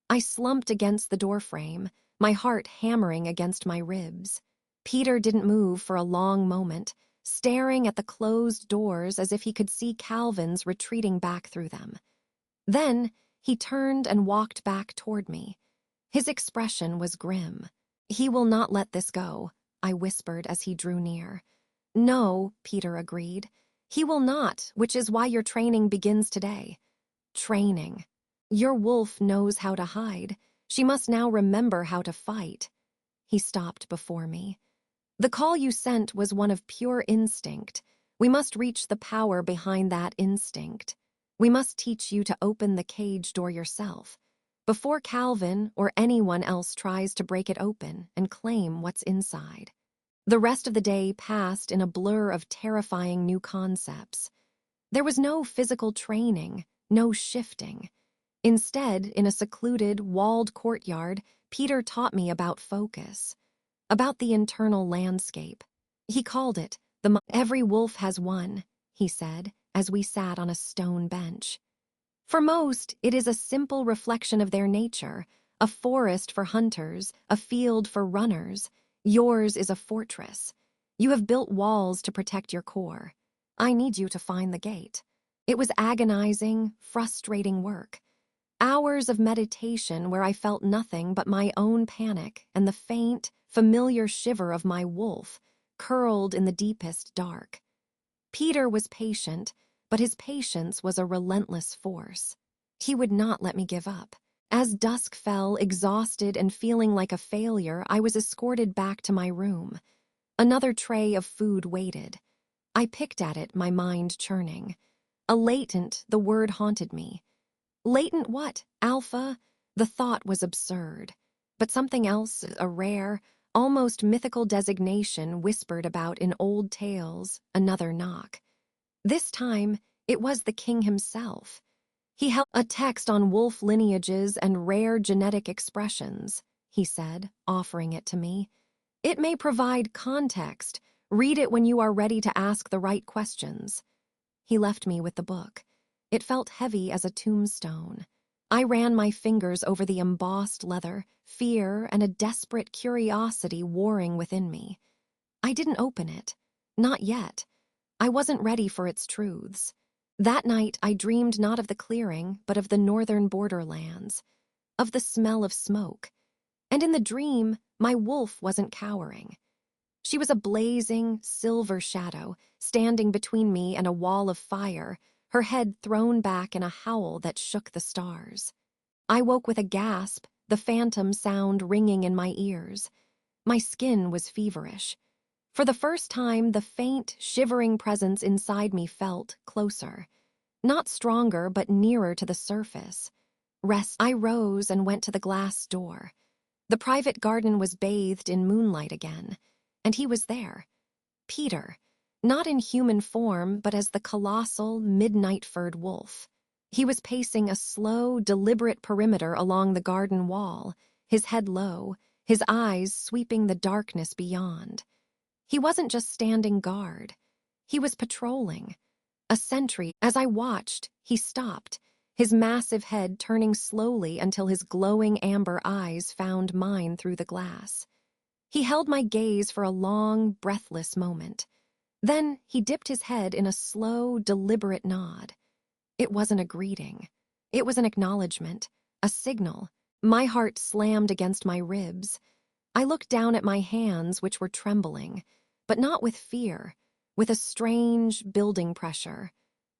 I slumped against the doorframe, my heart hammering against my ribs. Peter didn't move for a long moment, staring at the closed doors as if he could see Calvin's retreating back through them. Then he turned and walked back toward me. His expression was grim. He will not let this go, I whispered as he drew near. No, Peter agreed. He will not, which is why your training begins today. Training. Your wolf knows how to hide. She must now remember how to fight. He stopped before me. The call you sent was one of pure instinct. We must reach the power behind that instinct. We must teach you to open the cage door yourself, before Calvin or anyone else tries to break it open and claim what's inside. The rest of the day passed in a blur of terrifying new concepts. There was no physical training, no shifting. Instead, in a secluded, walled courtyard, Peter taught me about focus, about the internal landscape. He called it the every wolf has one, he said, as we sat on a stone bench. For most, it is a simple reflection of their nature, a forest for hunters, a field for runners. Yours is a fortress. You have built walls to protect your core. I need you to find the gate. It was agonizing, frustrating work. Hours of meditation where I felt nothing but my own panic and the faint, familiar shiver of my wolf, curled in the deepest dark. Peter was patient, but his patience was a relentless force. He would not let me give up. As dusk fell, exhausted and feeling like a failure, I was escorted back to my room. Another tray of food waited. I picked at it, my mind churning. A latent, the word haunted me. Latent what? Alpha? The thought was absurd. But something else, a rare, almost mythical designation whispered about in old tales, another knock. This time, it was the king himself. He held a text on wolf lineages and rare genetic expressions, he said, offering it to me. It may provide context. Read it when you are ready to ask the right questions. He left me with the book. It felt heavy as a tombstone. I ran my fingers over the embossed leather, fear and a desperate curiosity warring within me. I didn't open it. Not yet. I wasn't ready for its truths. That night, I dreamed not of the clearing, but of the northern borderlands, of the smell of smoke. And in the dream, my wolf wasn't cowering. She was a blazing, silver shadow, standing between me and a wall of fire, her head thrown back in a howl that shook the stars. I woke with a gasp, the phantom sound ringing in my ears. My skin was feverish. For the first time, the faint, shivering presence inside me felt closer. Not stronger, but nearer to the surface. I rose and went to the glass door. The private garden was bathed in moonlight again, and he was there. Peter, not in human form, but as the colossal, midnight-furred wolf. He was pacing a slow, deliberate perimeter along the garden wall, his head low, his eyes sweeping the darkness beyond. He wasn't just standing guard. He was patrolling. A sentry. As I watched, he stopped, his massive head turning slowly until his glowing amber eyes found mine through the glass. He held my gaze for a long, breathless moment. Then he dipped his head in a slow, deliberate nod. It wasn't a greeting. It was an acknowledgement, a signal. My heart slammed against my ribs. I looked down at my hands, which were trembling, but not with fear, with a strange building pressure,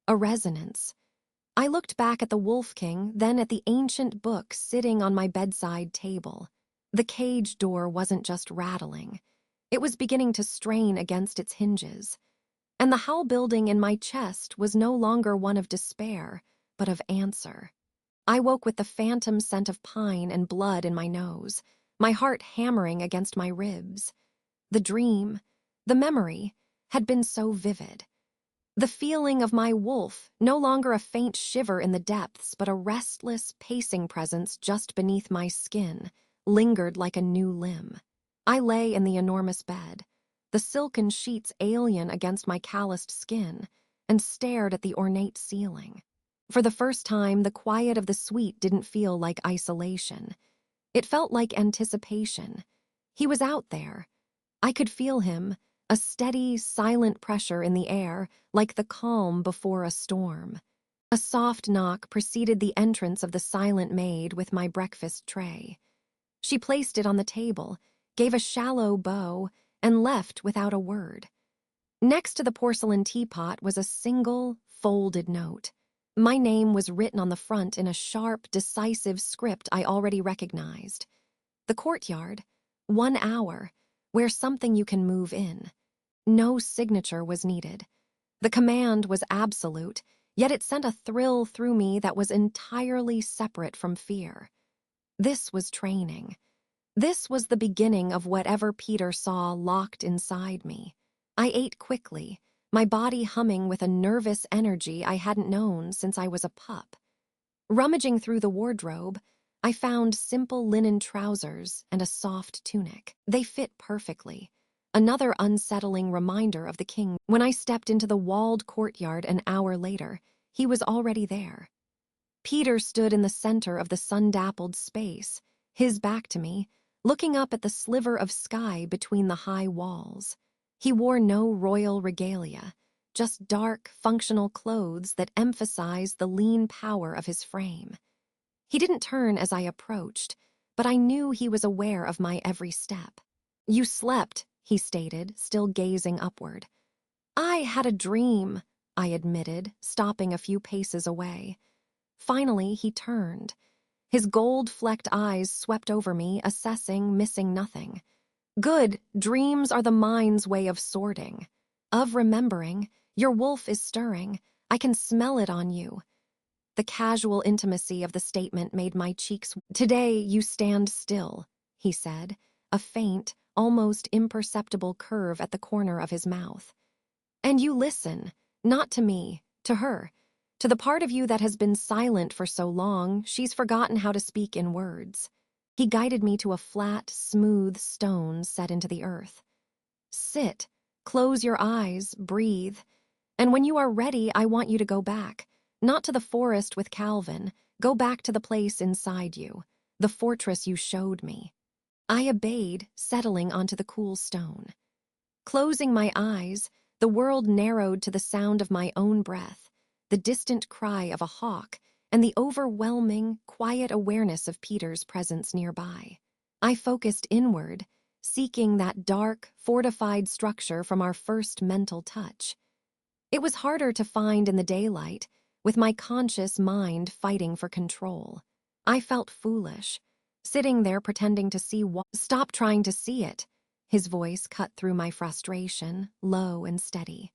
a resonance. I looked back at the Wolf King, then at the ancient book sitting on my bedside table. The cage door wasn't just rattling. It was beginning to strain against its hinges. And the howl building in my chest was no longer one of despair, but of answer. I woke with the phantom scent of pine and blood in my nose, my heart hammering against my ribs. The dream, the memory, had been so vivid. The feeling of my wolf, no longer a faint shiver in the depths, but a restless, pacing presence just beneath my skin, lingered like a new limb. I lay in the enormous bed, the silken sheets alien against my calloused skin, and stared at the ornate ceiling. For the first time, the quiet of the suite didn't feel like isolation. It felt like anticipation. He was out there. I could feel him, a steady, silent pressure in the air, like the calm before a storm. A soft knock preceded the entrance of the silent maid with my breakfast tray. She placed it on the table, gave a shallow bow, and left without a word. Next to the porcelain teapot was a single, folded note. My name was written on the front in a sharp, decisive script I already recognized. The courtyard, 1 hour, where something you can move in. No signature was needed. The command was absolute, yet it sent a thrill through me that was entirely separate from fear. This was training. This was the beginning of whatever Peter saw locked inside me. I ate quickly, my body humming with a nervous energy I hadn't known since I was a pup. Rummaging through the wardrobe, I found simple linen trousers and a soft tunic. They fit perfectly. Another unsettling reminder of the king. When I stepped into the walled courtyard an hour later, he was already there. Peter stood in the center of the sun-dappled space, his back to me, looking up at the sliver of sky between the high walls. He wore no royal regalia, just dark, functional clothes that emphasized the lean power of his frame. He didn't turn as I approached, but I knew he was aware of my every step. "You slept," he stated, still gazing upward. "I had a dream," I admitted, stopping a few paces away. Finally, he turned. His gold-flecked eyes swept over me, assessing, missing nothing. "Good, dreams are the mind's way of sorting. Of remembering, your wolf is stirring. I can smell it on you." The casual intimacy of the statement made my cheeks. "Today you stand still," he said, a faint, almost imperceptible curve at the corner of his mouth. "And you listen, not to me, to her. To the part of you that has been silent for so long, she's forgotten how to speak in words." He guided me to a flat, smooth stone set into the earth. "Sit, close your eyes, breathe. And when you are ready, I want you to go back. Not to the forest with Calvin. Go back to the place inside you, the fortress you showed me. I obeyed, settling onto the cool stone. Closing my eyes, the world narrowed to the sound of my own breath, the distant cry of a hawk, and the overwhelming, quiet awareness of Peter's presence nearby. I focused inward, seeking that dark, fortified structure from our first mental touch. It was harder to find in the daylight, with my conscious mind fighting for control. I felt foolish, sitting there pretending to see what— Stop trying to see it. His voice cut through my frustration, low and steady.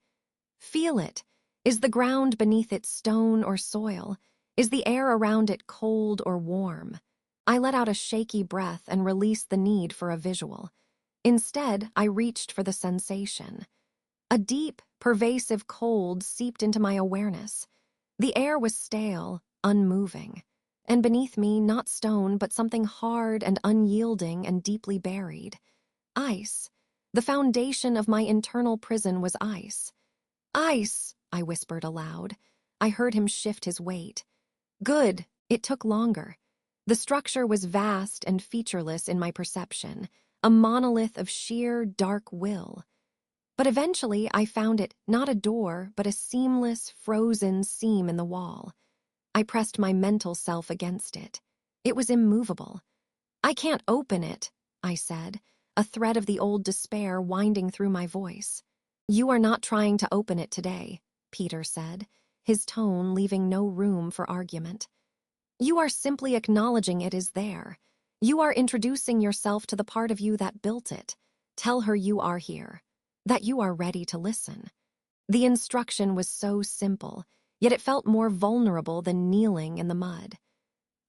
Feel it. Is the ground beneath it stone or soil? Is the air around it cold or warm? I let out a shaky breath and released the need for a visual. Instead, I reached for the sensation. A deep, pervasive cold seeped into my awareness. The air was stale, unmoving, and beneath me, not stone, but something hard and unyielding and deeply buried. Ice. The foundation of my internal prison was ice. Ice, I whispered aloud. I heard him shift his weight. Good. It took longer. The structure was vast and featureless in my perception, a monolith of sheer, dark will. But eventually I found it not a door, but a seamless, frozen seam in the wall. I pressed my mental self against it. It was immovable. I can't open it, I said, a thread of the old despair winding through my voice. You are not trying to open it today, Peter said, his tone leaving no room for argument. You are simply acknowledging it is there. You are introducing yourself to the part of you that built it. Tell her you are here, that you are ready to listen. The instruction was so simple, yet it felt more vulnerable than kneeling in the mud.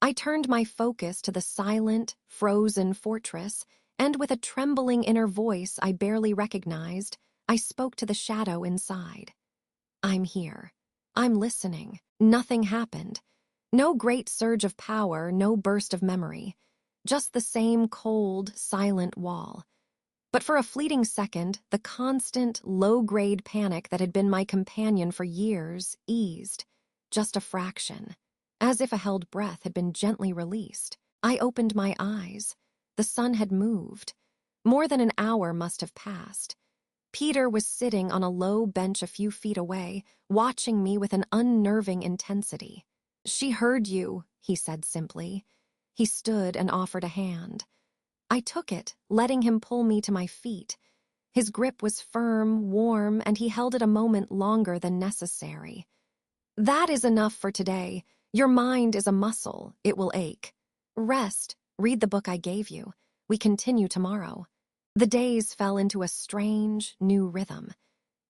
I turned my focus to the silent, frozen fortress, and with a trembling inner voice I barely recognized, I spoke to the shadow inside. I'm here. I'm listening. Nothing happened. No great surge of power, no burst of memory. Just the same cold, silent wall. But for a fleeting second, the constant, low-grade panic that had been my companion for years eased. Just a fraction. As if a held breath had been gently released. I opened my eyes. The sun had moved. More than an hour must have passed. Peter was sitting on a low bench a few feet away, watching me with an unnerving intensity. She heard you, he said simply. He stood and offered a hand. I took it, letting him pull me to my feet. His grip was firm, warm, and he held it a moment longer than necessary. That is enough for today. Your mind is a muscle. It will ache. Rest. Read the book I gave you. We continue tomorrow. The days fell into a strange, new rhythm.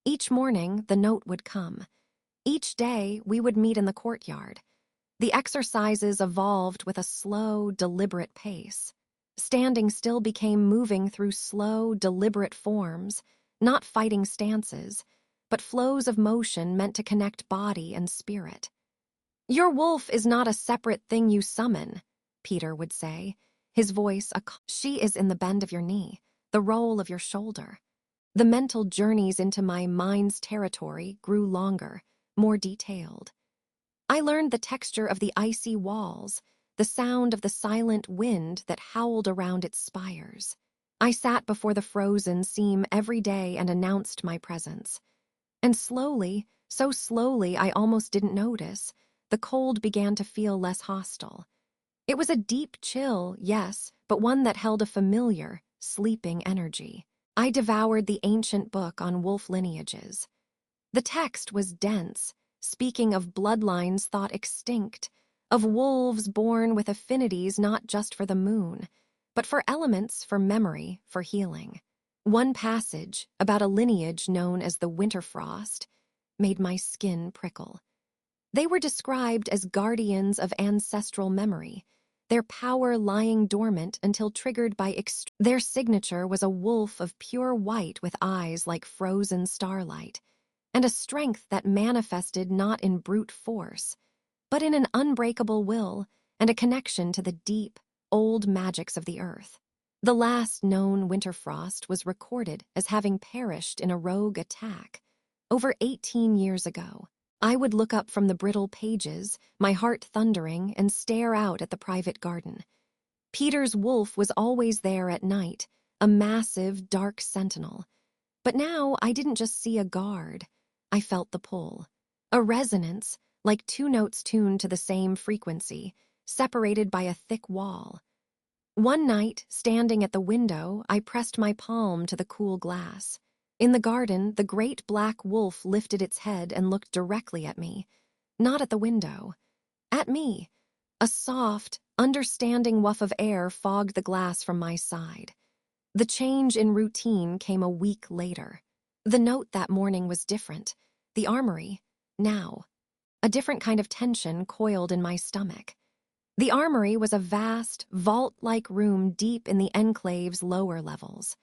Each morning, the note would come. Each day, we would meet in the courtyard. The exercises evolved with a slow, deliberate pace. Standing still became moving through slow, deliberate forms, not fighting stances, but flows of motion meant to connect body and spirit. Your wolf is not a separate thing you summon, Peter would say, his voice she is in the bend of your knee, the roll of your shoulder. The mental journeys into my mind's territory grew longer, more detailed. I learned the texture of the icy walls, the sound of the silent wind that howled around its spires. I sat before the frozen seam every day and announced my presence. And slowly, so slowly I almost didn't notice, the cold began to feel less hostile. It was a deep chill, yes, but one that held a familiar, sleeping energy. I devoured the ancient book on wolf lineages. The text was dense, speaking of bloodlines thought extinct, of wolves born with affinities not just for the moon, but for elements, for memory, for healing. One passage, about a lineage known as the winter frost, made my skin prickle. They were described as guardians of ancestral memory, their power lying dormant until triggered by their signature was a wolf of pure white with eyes like frozen starlight, and a strength that manifested not in brute force, but in an unbreakable will and a connection to the deep, old magics of the earth. The last known winter frost was recorded as having perished in a rogue attack over 18 years ago. I would look up from the brittle pages, my heart thundering, and stare out at the private garden. Peter's wolf was always there at night, a massive, dark sentinel. But now I didn't just see a guard. I felt the pull. A resonance, like two notes tuned to the same frequency, separated by a thick wall. One night, standing at the window, I pressed my palm to the cool glass. In the garden, the great black wolf lifted its head and looked directly at me. Not at the window. At me. A soft, understanding woof of air fogged the glass from my side. The change in routine came a week later. The note that morning was different. The armory, now. A different kind of tension coiled in my stomach. The armory was a vast, vault-like room deep in the enclave's lower levels.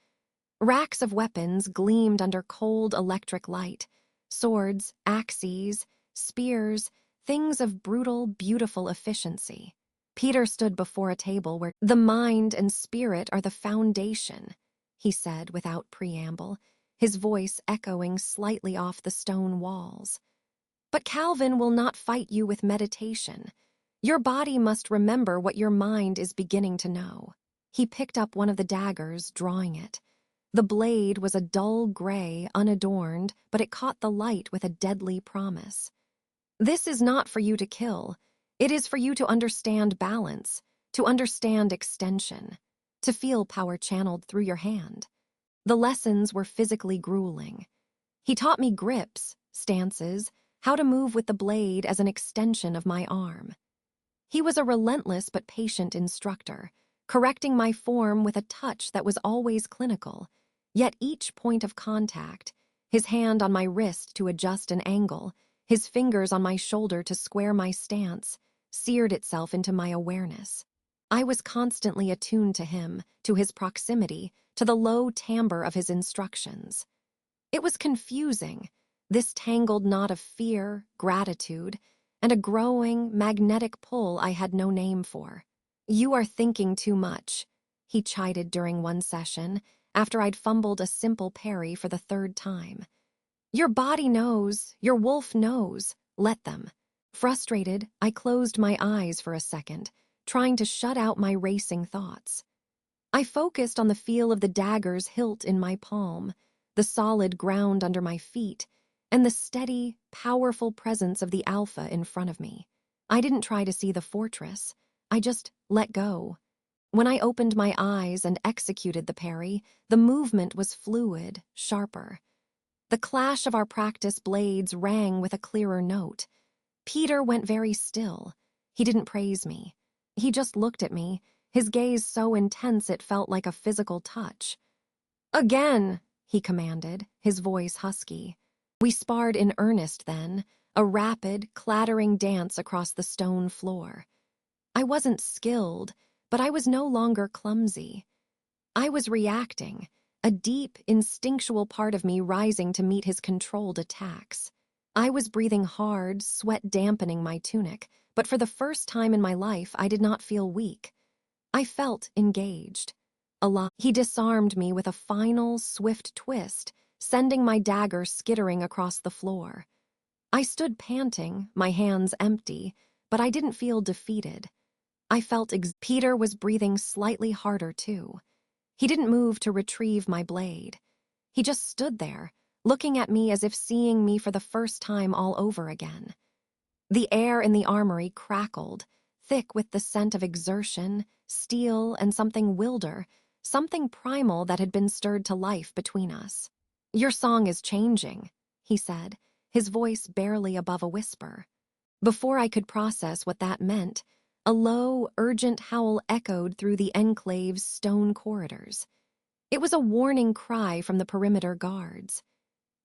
Racks of weapons gleamed under cold electric light. Swords, axes, spears, things of brutal, beautiful efficiency. Peter stood before a table where the mind and spirit are the foundation, he said without preamble, his voice echoing slightly off the stone walls. But Calvin will not fight you with meditation. Your body must remember what your mind is beginning to know. He picked up one of the daggers, drawing it. The blade was a dull gray, unadorned, but it caught the light with a deadly promise. This is not for you to kill. It is for you to understand balance, to understand extension, to feel power channeled through your hand. The lessons were physically grueling. He taught me grips, stances, how to move with the blade as an extension of my arm. He was a relentless but patient instructor, correcting my form with a touch that was always clinical. Yet each point of contact, his hand on my wrist to adjust an angle, his fingers on my shoulder to square my stance, seared itself into my awareness. I was constantly attuned to him, to his proximity, to the low timbre of his instructions. It was confusing, this tangled knot of fear, gratitude, and a growing, magnetic pull I had no name for. "You are thinking too much," he chided during one session, after I'd fumbled a simple parry for the third time. "Your body knows, your wolf knows, let them." Frustrated, I closed my eyes for a second, trying to shut out my racing thoughts. I focused on the feel of the dagger's hilt in my palm, the solid ground under my feet, and the steady, powerful presence of the alpha in front of me. I didn't try to see the fortress. I just let go. When I opened my eyes and executed the parry, the movement was fluid, sharper. The clash of our practice blades rang with a clearer note. Peter went very still. He didn't praise me. He just looked at me, his gaze so intense it felt like a physical touch. "Again," he commanded, his voice husky. We sparred in earnest then, a rapid, clattering dance across the stone floor. I wasn't skilled, but I was no longer clumsy. I was reacting, a deep, instinctual part of me rising to meet his controlled attacks. I was breathing hard, sweat dampening my tunic, but for the first time in my life I did not feel weak. I felt engaged. Alive. He disarmed me with a final, swift twist, sending my dagger skittering across the floor. I stood panting, my hands empty, but I didn't feel defeated. I felt Peter was breathing slightly harder, too. He didn't move to retrieve my blade. He just stood there, looking at me as if seeing me for the first time all over again. The air in the armory crackled, thick with the scent of exertion, steel, and something wilder, something primal that had been stirred to life between us. "Your song is changing," he said, his voice barely above a whisper. Before I could process what that meant, a low, urgent howl echoed through the enclave's stone corridors. It was a warning cry from the perimeter guards.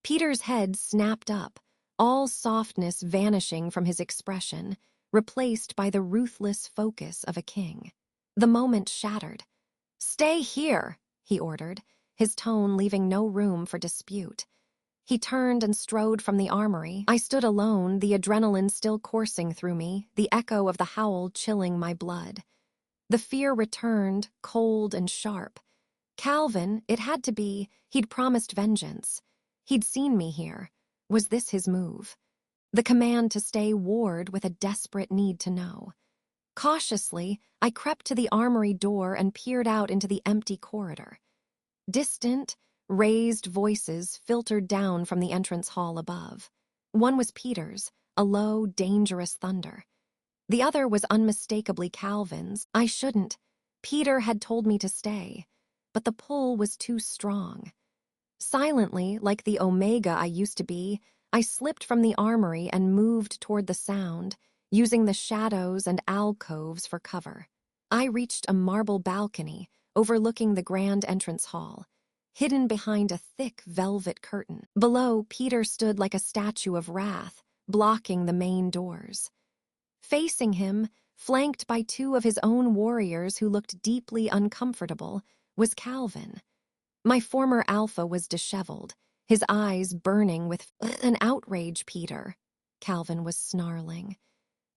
Peter's head snapped up, all softness vanishing from his expression, replaced by the ruthless focus of a king. The moment shattered. "Stay here," he ordered, his tone leaving no room for dispute. He turned and strode from the armory. I stood alone, the adrenaline still coursing through me, the echo of the howl chilling my blood. The fear returned, cold and sharp. Calvin, it had to be, he'd promised vengeance. He'd seen me here. Was this his move? The command to stay warred with a desperate need to know. Cautiously, I crept to the armory door and peered out into the empty corridor. Distant, raised voices filtered down from the entrance hall above. One was Peter's, a low, dangerous thunder. The other was unmistakably Calvin's. I shouldn't. Peter had told me to stay, but the pull was too strong. Silently, like the Omega I used to be, I slipped from the armory and moved toward the sound, using the shadows and alcoves for cover. I reached a marble balcony overlooking the grand entrance hall, hidden behind a thick velvet curtain. Below, Peter stood like a statue of wrath, blocking the main doors. Facing him, flanked by two of his own warriors who looked deeply uncomfortable, was Calvin. My former alpha was disheveled, his eyes burning with an outrage, Peter, Calvin was snarling.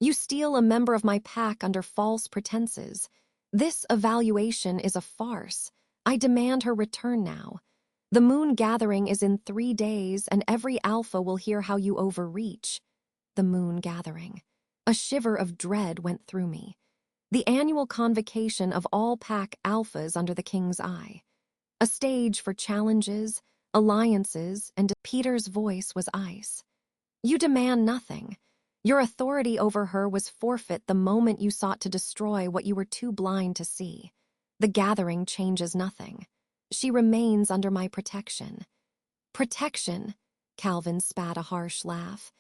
You steal a member of my pack under false pretenses. This evaluation is a farce. I demand her return now. The moon gathering is in 3 days, and every alpha will hear how you overreach. The moon gathering. A shiver of dread went through me. The annual convocation of all pack alphas under the king's eye. A stage for challenges, alliances, and Peter's voice was ice. You demand nothing. Your authority over her was forfeit the moment you sought to destroy what you were too blind to see. The gathering changes nothing. She remains under my protection. Protection, Calvin spat a harsh laugh.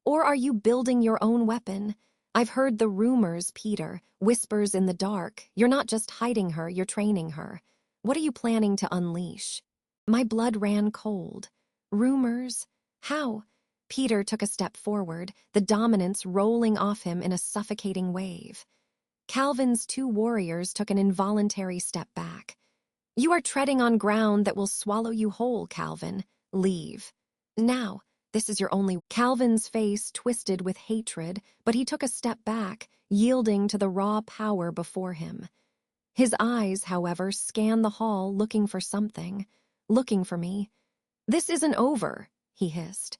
Or are you building your own weapon? I've heard the rumors, Peter, whispers in the dark. You're not just hiding her, you're training her. What are you planning to unleash? My blood ran cold. Rumors? How? Peter took a step forward, the dominance rolling off him in a suffocating wave. Calvin's two warriors took an involuntary step back. You are treading on ground that will swallow you whole, Calvin. Leave. Now, this is your only... Calvin's face twisted with hatred, but he took a step back, yielding to the raw power before him. His eyes, however, scanned the hall looking for something, looking for me. This isn't over, he hissed.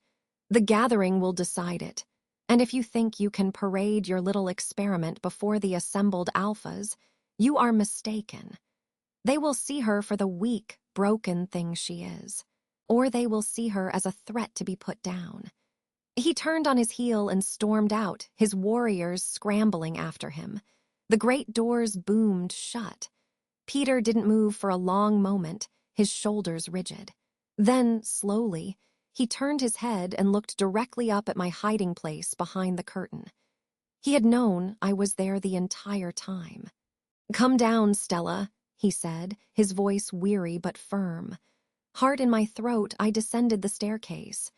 The gathering will decide it, and if you think you can parade your little experiment before the assembled alphas, you are mistaken. They will see her for the weak, broken thing she is, or they will see her as a threat to be put down. He turned on his heel and stormed out, his warriors scrambling after him. The great doors boomed shut. Peter didn't move for a long moment, his shoulders rigid. Then, slowly, he turned his head and looked directly up at my hiding place behind the curtain. He had known I was there the entire time. Come down, Stella, he said, his voice weary but firm. Heart in my throat, I descended the staircase.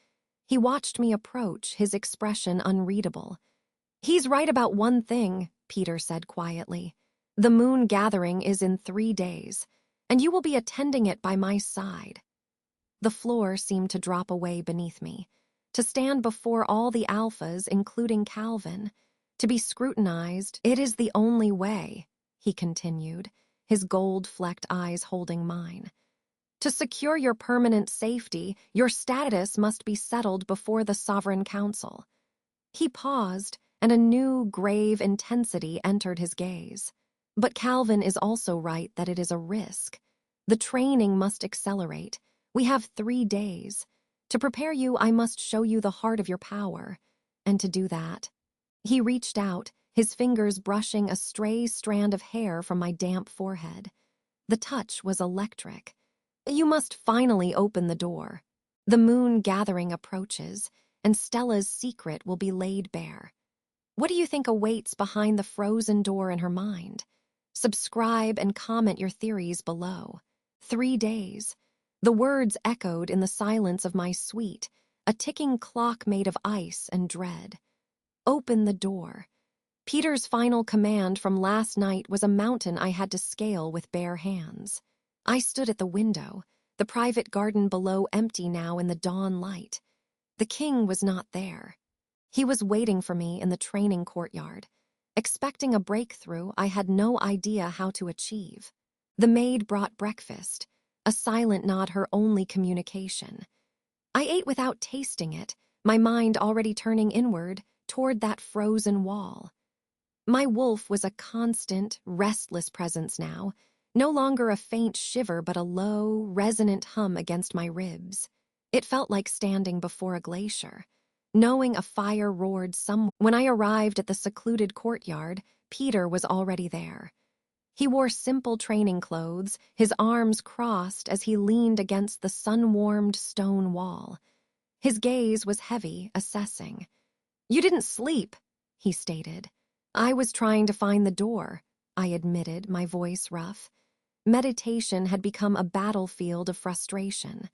He watched me approach, his expression unreadable. He's right about one thing, Peter said quietly. The moon gathering is in 3 days, and you will be attending it by my side. The floor seemed to drop away beneath me, to stand before all the alphas, including Calvin, to be scrutinized. It is the only way, he continued, his gold-flecked eyes holding mine. To secure your permanent safety, your status must be settled before the Sovereign Council. He paused, and a new, grave intensity entered his gaze. But Calvin is also right that it is a risk. The training must accelerate. We have 3 days. To prepare you, I must show you the heart of your power. And to do that, he reached out, his fingers brushing a stray strand of hair from my damp forehead. The touch was electric. You must finally open the door. The moon gathering approaches, and Stella's secret will be laid bare. What do you think awaits behind the frozen door in her mind? Subscribe and comment your theories below. 3 days. The words echoed in the silence of my suite, a ticking clock made of ice and dread. Open the door. Peter's final command from last night was a mountain I had to scale with bare hands. I stood at the window, the private garden below empty now in the dawn light. The king was not there. He was waiting for me in the training courtyard, expecting a breakthrough I had no idea how to achieve. The maid brought breakfast, a silent nod her only communication. I ate without tasting it, my mind already turning inward toward that frozen wall. My wolf was a constant, restless presence now, no longer a faint shiver but a low, resonant hum against my ribs. It felt like standing before a glacier, knowing a fire roared somewhere. When I arrived at the secluded courtyard, Peter was already there. He wore simple training clothes, his arms crossed as he leaned against the sun-warmed stone wall. His gaze was heavy, assessing. "You didn't sleep," he stated. "I was trying to find the door," I admitted, my voice rough. Meditation had become a battlefield of frustration.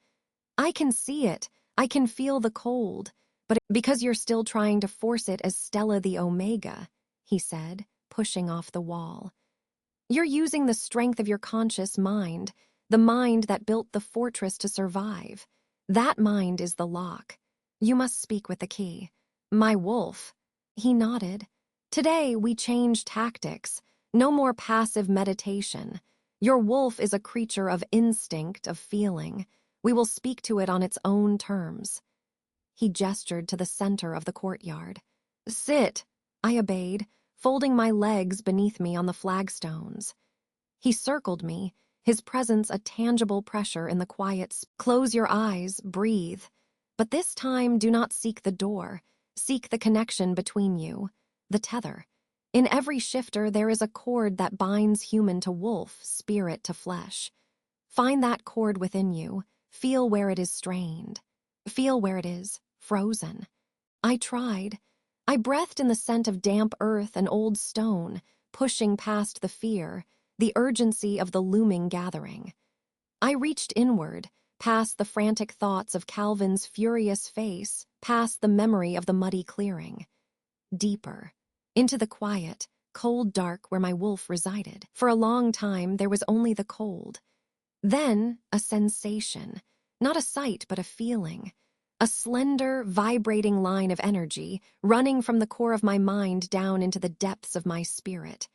"I can see it. I can feel the cold. But because you're still trying to force it as Stella the Omega," he said, pushing off the wall. "You're using the strength of your conscious mind, the mind that built the fortress to survive. That mind is the lock. You must speak with the key." "My wolf." He nodded. "Today we change tactics. No more passive meditation. Your wolf is a creature of instinct, of feeling. We will speak to it on its own terms." He gestured to the center of the courtyard. "Sit," I obeyed, folding my legs beneath me on the flagstones. He circled me, his presence a tangible pressure in the quiet. "Close your eyes, breathe. But this time do not seek the door. Seek the connection between you, the tether. In every shifter there is a cord that binds human to wolf, spirit to flesh. Find that cord within you. Feel where it is strained. Feel where it is frozen." I tried. I breathed in the scent of damp earth and old stone, pushing past the fear, the urgency of the looming gathering. I reached inward, past the frantic thoughts of Calvin's furious face, past the memory of the muddy clearing. Deeper, into the quiet, cold dark where my wolf resided. For a long time there was only the cold. Then a sensation, not a sight but a feeling. A slender, vibrating line of energy running from the core of my mind down into the depths of my spirit.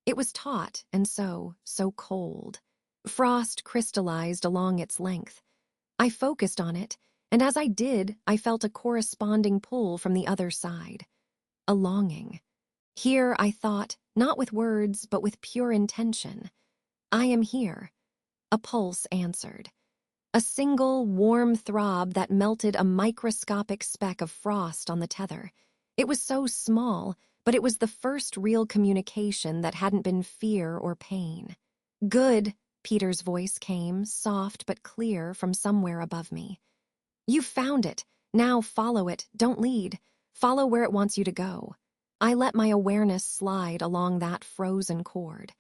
It was taut and so cold. Frost crystallized along its length. I focused on it, and as I did, I felt a corresponding pull from the other side. A longing. Here, I thought, not with words, but with pure intention. "I am here." A pulse answered. A single, warm throb that melted a microscopic speck of frost on the tether. It was so small, but it was the first real communication that hadn't been fear or pain. "Good," Peter's voice came, soft but clear from somewhere above me. "You found it. Now follow it. Don't lead. Follow where it wants you to go." I let my awareness slide along that frozen cord.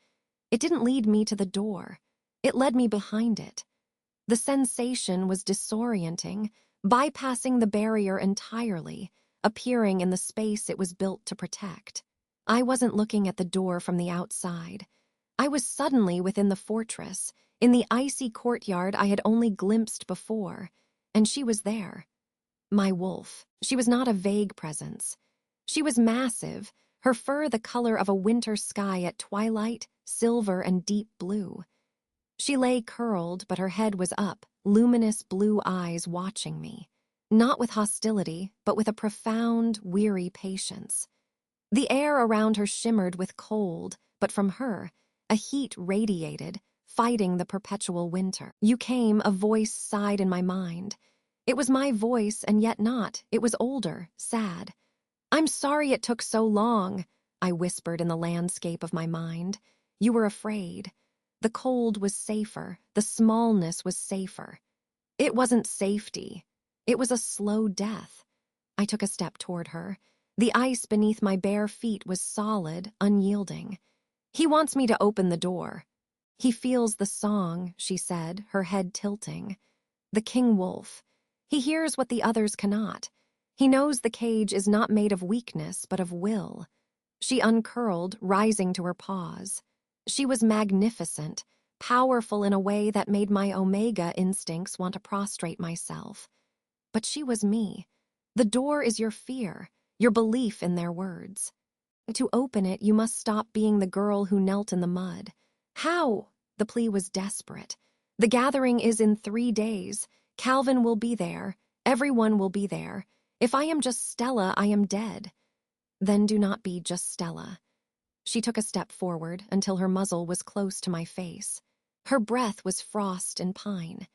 It didn't lead me to the door. It led me behind it. The sensation was disorienting, bypassing the barrier entirely, appearing in the space it was built to protect. I wasn't looking at the door from the outside. I was suddenly within the fortress, in the icy courtyard I had only glimpsed before, and she was there. My wolf. She was not a vague presence. She was massive, her fur the color of a winter sky at twilight, silver and deep blue. She lay curled, but her head was up, luminous blue eyes watching me. Not with hostility, but with a profound, weary patience. The air around her shimmered with cold, but from her, a heat radiated, fighting the perpetual winter. "You came," a voice sighed in my mind. It was my voice, and yet not. It was older, sad. "I'm sorry it took so long," I whispered in the landscape of my mind. "You were afraid." The cold was safer, the smallness was safer. It wasn't safety. It was a slow death. I took a step toward her. The ice beneath my bare feet was solid, unyielding. "He wants me to open the door." "He feels the song," she said, her head tilting. "The king wolf. He hears what the others cannot. He knows the cage is not made of weakness, but of will." She uncurled, rising to her paws. She was magnificent, powerful in a way that made my Omega instincts want to prostrate myself. But she was me. The door is your fear, your belief in their words. To open it, you must stop being the girl who knelt in the mud. "How?" The plea was desperate. "The gathering is in 3 days. Calvin will be there. Everyone will be there. If I am just Stella, I am dead. Then do not be just Stella. She took a step forward until her muzzle was close to my face. Her breath was frost and pine.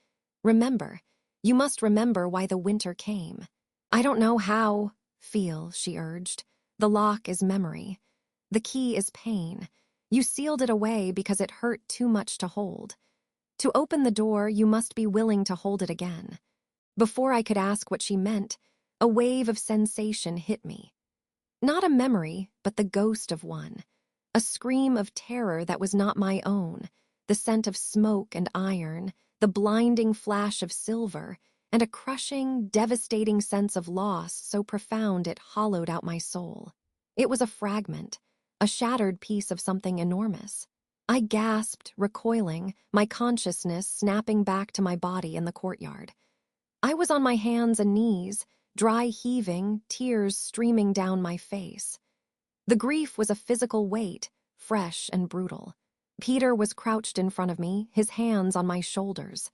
Remember, you must remember why the winter came. I don't know how. Feel, she urged. The lock is memory. The key is pain. You sealed it away because it hurt too much to hold. To open the door, you must be willing to hold it again. Before I could ask what she meant, a wave of sensation hit me. Not a memory, but the ghost of one. A scream of terror that was not my own, the scent of smoke and iron, the blinding flash of silver, and a crushing, devastating sense of loss so profound it hollowed out my soul. It was a fragment, a shattered piece of something enormous. I gasped, recoiling, my consciousness snapping back to my body in the courtyard. I was on my hands and knees, dry heaving, tears streaming down my face. The grief was a physical weight, fresh and brutal. Peter was crouched in front of me, his hands on my shoulders.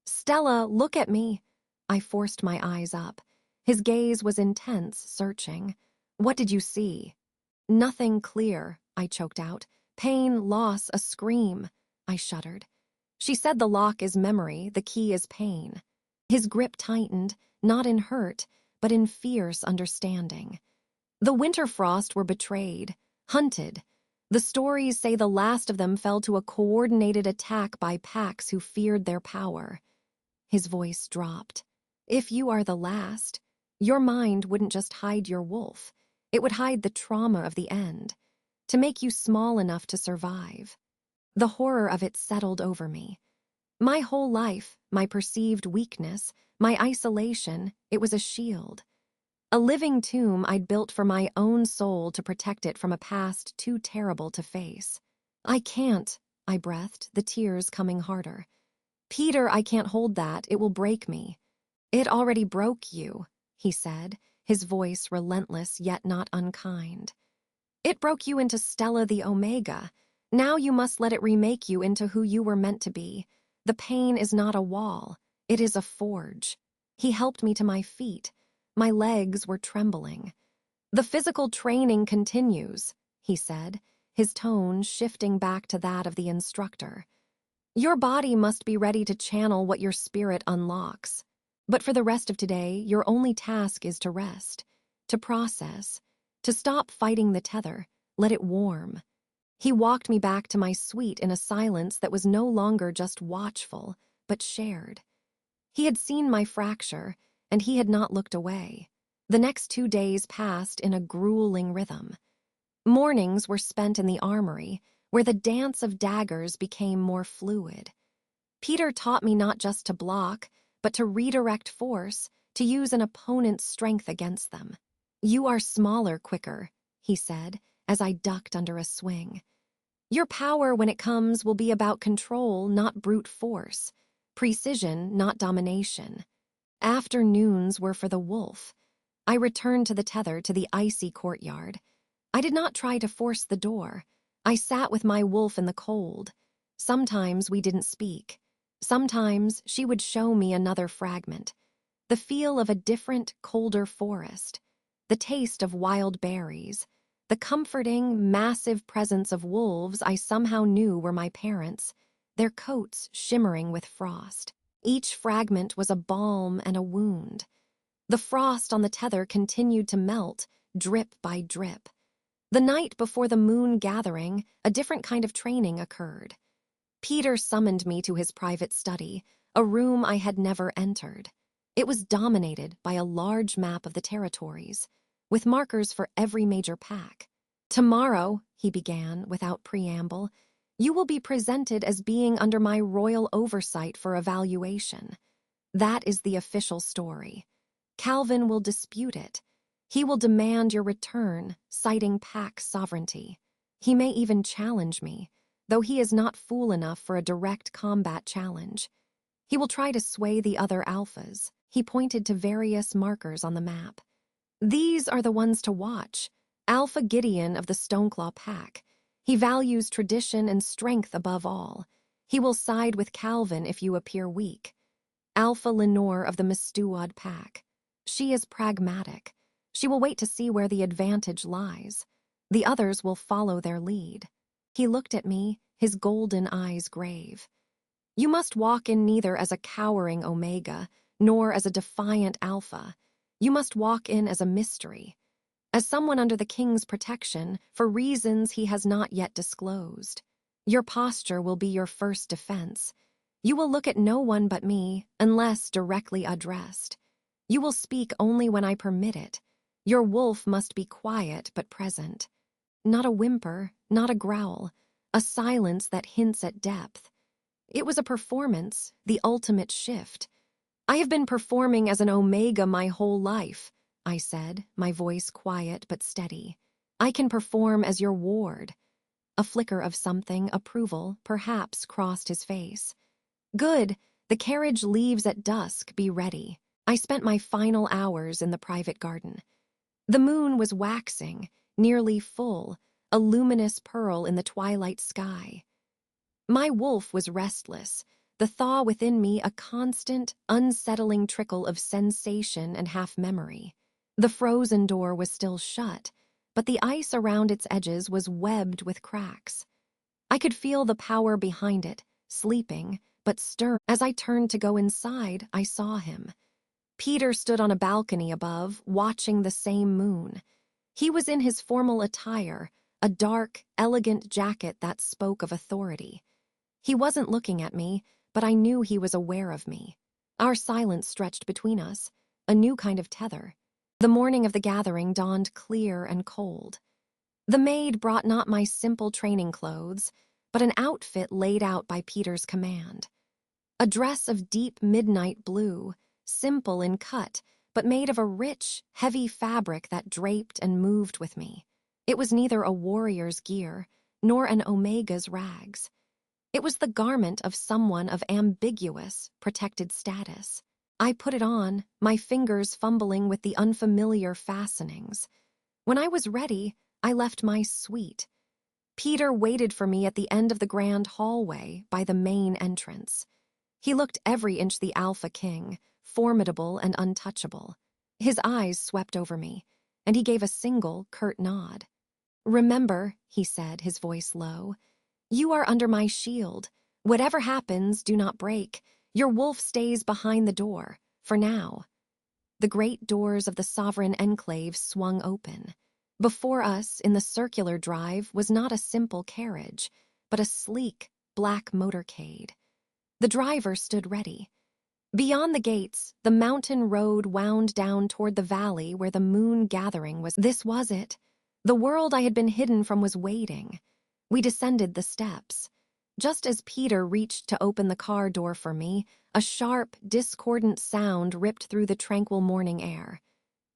"Stella, look at me." I forced my eyes up. His gaze was intense, searching. "What did you see?" "Nothing clear," I choked out. "Pain, loss, a scream." I shuddered. "She said the lock is memory, the key is pain." His grip tightened, not in hurt, but in fierce understanding. The winter frost were betrayed, hunted. The stories say the last of them fell to a coordinated attack by packs who feared their power. His voice dropped. "If you are the last, your mind wouldn't just hide your wolf. It would hide the trauma of the end, to make you small enough to survive." The horror of it settled over me. My whole life, my perceived weakness, my isolation, it was a shield. A living tomb I'd built for my own soul to protect it from a past too terrible to face. "I can't," I breathed, the tears coming harder. "Peter, I can't hold that. It will break me." "It already broke you," he said, his voice relentless yet not unkind. "It broke you into Stella the Omega. Now you must let it remake you into who you were meant to be. The pain is not a wall. It is a forge." He helped me to my feet. My legs were trembling. "The physical training continues," he said, his tone shifting back to that of the instructor. "Your body must be ready to channel what your spirit unlocks. But for the rest of today, your only task is to rest, to process, to stop fighting the tether, let it warm." He walked me back to my suite in a silence that was no longer just watchful, but shared. He had seen my fracture, and he had not looked away. The next 2 days passed in a grueling rhythm. Mornings were spent in the armory, where the dance of daggers became more fluid. Peter taught me not just to block, but to redirect force, to use an opponent's strength against them. "You are smaller quicker," he said, as I ducked under a swing. "Your power when it comes will be about control, not brute force. Precision, not domination." Afternoons were for the wolf. I returned to the tether to the icy courtyard. I did not try to force the door. I sat with my wolf in the cold. Sometimes we didn't speak. Sometimes she would show me another fragment. The feel of a different, colder forest. The taste of wild berries. The comforting, massive presence of wolves I somehow knew were my parents, their coats shimmering with frost. Each fragment was a balm and a wound. The frost on the tether continued to melt, drip by drip. The night before the moon gathering, a different kind of training occurred. Peter summoned me to his private study, a room I had never entered. It was dominated by a large map of the territories, with markers for every major pack. "Tomorrow," he began without preamble, "you will be presented as being under my royal oversight for evaluation. That is the official story. Calvin will dispute it. He will demand your return, citing pack sovereignty. He may even challenge me, though he is not fool enough for a direct combat challenge. He will try to sway the other alphas." He pointed to various markers on the map. "These are the ones to watch. Alpha Gideon of the Stoneclaw Pack. He values tradition and strength above all. He will side with Calvin if you appear weak. Alpha Lenore of the Mistewad Pack. She is pragmatic. She will wait to see where the advantage lies. The others will follow their lead. He looked at me, his golden eyes grave. You must walk in neither as a cowering Omega, nor as a defiant Alpha. You must walk in as a mystery, as someone under the king's protection for reasons he has not yet disclosed. Your posture will be your first defense. You will look at no one but me, unless directly addressed. You will speak only when I permit it. Your wolf must be quiet but present. Not a whimper, not a growl, a silence that hints at depth. It was a performance, the ultimate shift. I have been performing as an Omega my whole life, I said, my voice quiet but steady. I can perform as your ward. A flicker of something, approval, perhaps, crossed his face. Good, the carriage leaves at dusk, be ready. I spent my final hours in the private garden. The moon was waxing, nearly full, a luminous pearl in the twilight sky. My wolf was restless, the thaw within me a constant, unsettling trickle of sensation and half-memory. The frozen door was still shut, but the ice around its edges was webbed with cracks. I could feel the power behind it, sleeping, but stirring. As I turned to go inside, I saw him. Peter stood on a balcony above, watching the same moon. He was in his formal attire, a dark, elegant jacket that spoke of authority. He wasn't looking at me, but I knew he was aware of me. Our silence stretched between us, a new kind of tether. The morning of the gathering dawned clear and cold. The maid brought not my simple training clothes, but an outfit laid out by Peter's command. A dress of deep midnight blue, simple in cut, but made of a rich, heavy fabric that draped and moved with me. It was neither a warrior's gear, nor an Omega's rags. It was the garment of someone of ambiguous, protected status. I put it on, my fingers fumbling with the unfamiliar fastenings. When I was ready, I left my suite. Peter waited for me at the end of the grand hallway by the main entrance. He looked every inch the Alpha King, formidable and untouchable. His eyes swept over me, and he gave a single, curt nod. "Remember," he said, his voice low, "you are under my shield. Whatever happens, do not break. Your wolf stays behind the door, for now." The great doors of the sovereign enclave swung open. Before us, in the circular drive, was not a simple carriage, but a sleek, black motorcade. The driver stood ready. Beyond the gates, the mountain road wound down toward the valley where the moon gathering was. This was it. The world I had been hidden from was waiting. We descended the steps. Just as Peter reached to open the car door for me, a sharp, discordant sound ripped through the tranquil morning air.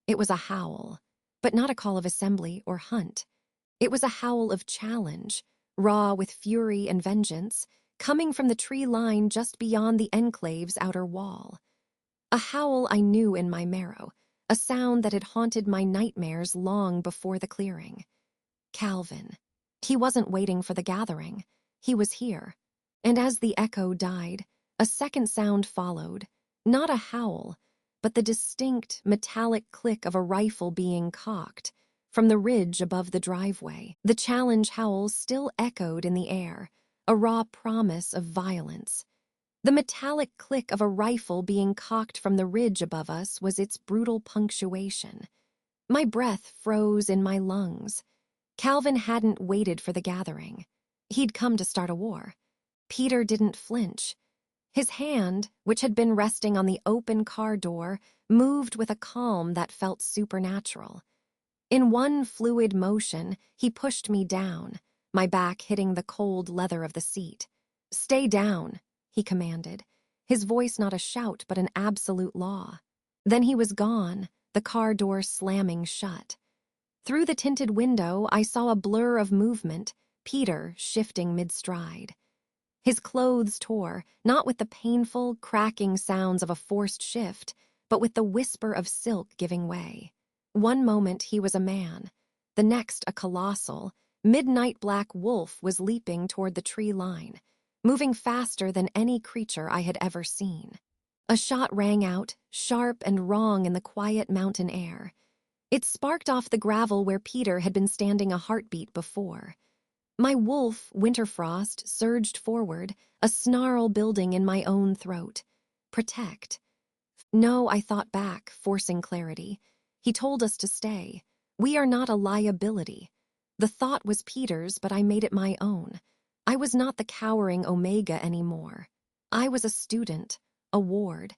It was a howl, but not a call of assembly or hunt. It was a howl of challenge, raw with fury and vengeance, coming from the tree line just beyond the enclave's outer wall. A howl I knew in my marrow, a sound that had haunted my nightmares long before the clearing. Calvin. He wasn't waiting for the gathering. He was here. And as the echo died, a second sound followed, not a howl, but the distinct, metallic click of a rifle being cocked from the ridge above the driveway. The challenge howl still echoed in the air, a raw promise of violence. The metallic click of a rifle being cocked from the ridge above us was its brutal punctuation. My breath froze in my lungs. Calvin hadn't waited for the gathering. He'd come to start a war. Peter didn't flinch. His hand, which had been resting on the open car door, moved with a calm that felt supernatural. In one fluid motion, he pushed me down, my back hitting the cold leather of the seat. "Stay down," he commanded, his voice not a shout but an absolute law. Then he was gone, the car door slamming shut. Through the tinted window, I saw a blur of movement, Peter shifting mid-stride. His clothes tore, not with the painful, cracking sounds of a forced shift, but with the whisper of silk giving way. One moment he was a man, the next a colossal, midnight black wolf was leaping toward the tree line, moving faster than any creature I had ever seen. A shot rang out, sharp and wrong in the quiet mountain air. It sparked off the gravel where Peter had been standing a heartbeat before. My wolf, Winterfrost, surged forward, a snarl building in my own throat. Protect. No, I thought back, forcing clarity. He told us to stay. We are not a liability. The thought was Peter's, but I made it my own. I was not the cowering Omega anymore. I was a student, a ward,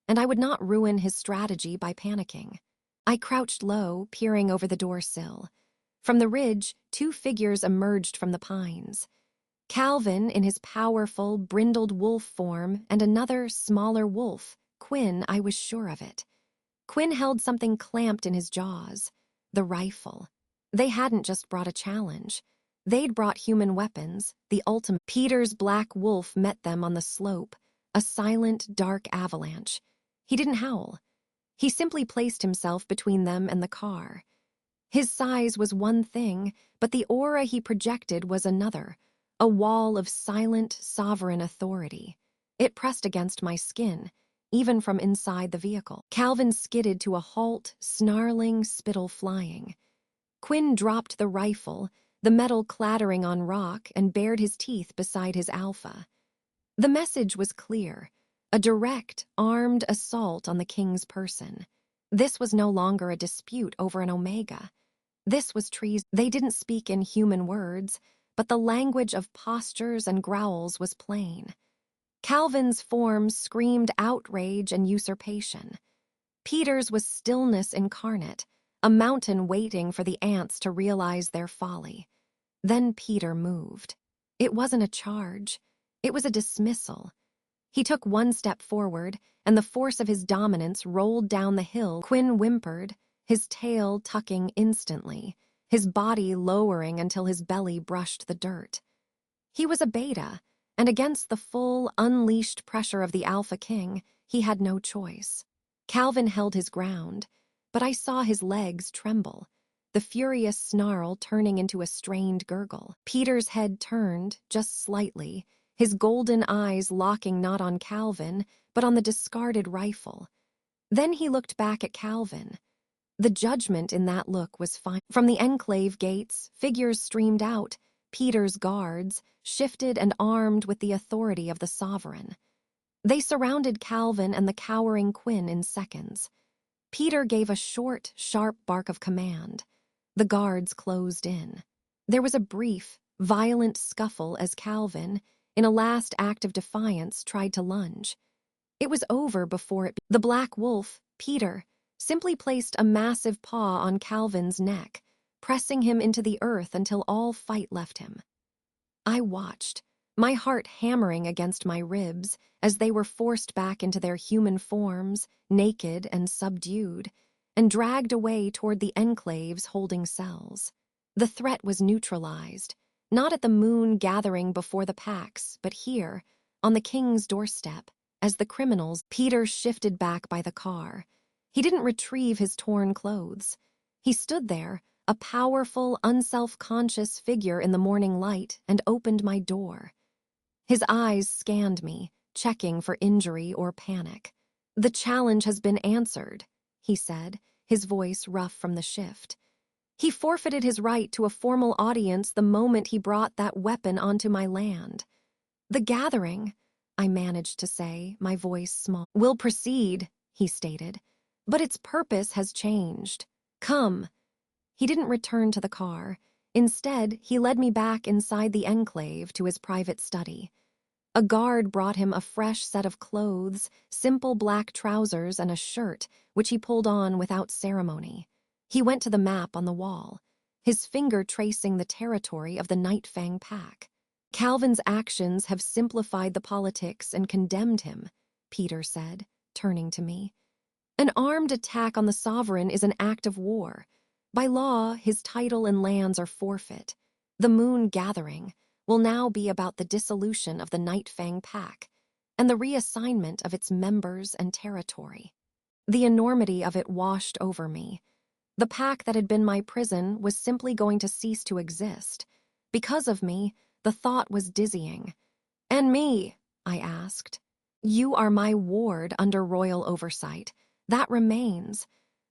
and I would not ruin his strategy by panicking. I crouched low, peering over the door sill. From the ridge, two figures emerged from the pines. Calvin in his powerful, brindled wolf form, and another, smaller wolf, Quinn. I was sure of it. Quinn held something clamped in his jaws. The rifle. They hadn't just brought a challenge. They'd brought human weapons, the ultimate. Peter's black wolf met them on the slope, a silent, dark avalanche. He didn't howl. He simply placed himself between them and the car. His size was one thing, but the aura he projected was another, a wall of silent, sovereign authority. It pressed against my skin, even from inside the vehicle. Calvin skidded to a halt, snarling, spittle flying. Quinn dropped the rifle, the metal clattering on rock, and bared his teeth beside his alpha. The message was clear, a direct, armed assault on the king's person. This was no longer a dispute over an Omega. This was treason. They didn't speak in human words, but the language of postures and growls was plain. Calvin's form screamed outrage and usurpation. Peter's was stillness incarnate, a mountain waiting for the ants to realize their folly. Then Peter moved. It wasn't a charge. It was a dismissal. He took one step forward, and the force of his dominance rolled down the hill. Quinn whimpered, his tail tucking instantly, his body lowering until his belly brushed the dirt. He was a beta, and against the full, unleashed pressure of the Alpha King, he had no choice. Calvin held his ground, but I saw his legs tremble, the furious snarl turning into a strained gurgle. Peter's head turned, just slightly, his golden eyes locking not on Calvin, but on the discarded rifle. Then he looked back at Calvin. The judgment in that look was fine. From the enclave gates, figures streamed out, Peter's guards, shifted and armed with the authority of the sovereign. They surrounded Calvin and the cowering Quinn in seconds. Peter gave a short, sharp bark of command. The guards closed in. There was a brief, violent scuffle as Calvin, in a last act of defiance, tried to lunge. It was over before it. The black wolf, Peter, simply placed a massive paw on Calvin's neck, pressing him into the earth until all fight left him. I watched, my heart hammering against my ribs as they were forced back into their human forms, naked and subdued, and dragged away toward the enclave's holding cells. The threat was neutralized, not at the moon gathering before the packs, but here, on the king's doorstep, as the criminals. Peter shifted back by the car. He didn't retrieve his torn clothes. He stood there, a powerful, unself-conscious figure in the morning light, and opened my door. His eyes scanned me, checking for injury or panic. "The challenge has been answered," he said, his voice rough from the shift. He forfeited his right to a formal audience the moment he brought that weapon onto my land. "The gathering," I managed to say, my voice small, "will proceed," he stated, "but its purpose has changed. Come." He didn't return to the car. Instead, he led me back inside the enclave to his private study. A guard brought him a fresh set of clothes, simple black trousers and a shirt, which he pulled on without ceremony. He went to the map on the wall, his finger tracing the territory of the Nightfang Pack. "Calvin's actions have simplified the politics and condemned him," Peter said, turning to me. "An armed attack on the sovereign is an act of war. By law, his title and lands are forfeit. The moon gathering will now be about the dissolution of the Nightfang Pack and the reassignment of its members and territory." The enormity of it washed over me. The pack that had been my prison was simply going to cease to exist. Because of me, the thought was dizzying. "And me?" I asked. You are my ward under royal oversight. That remains.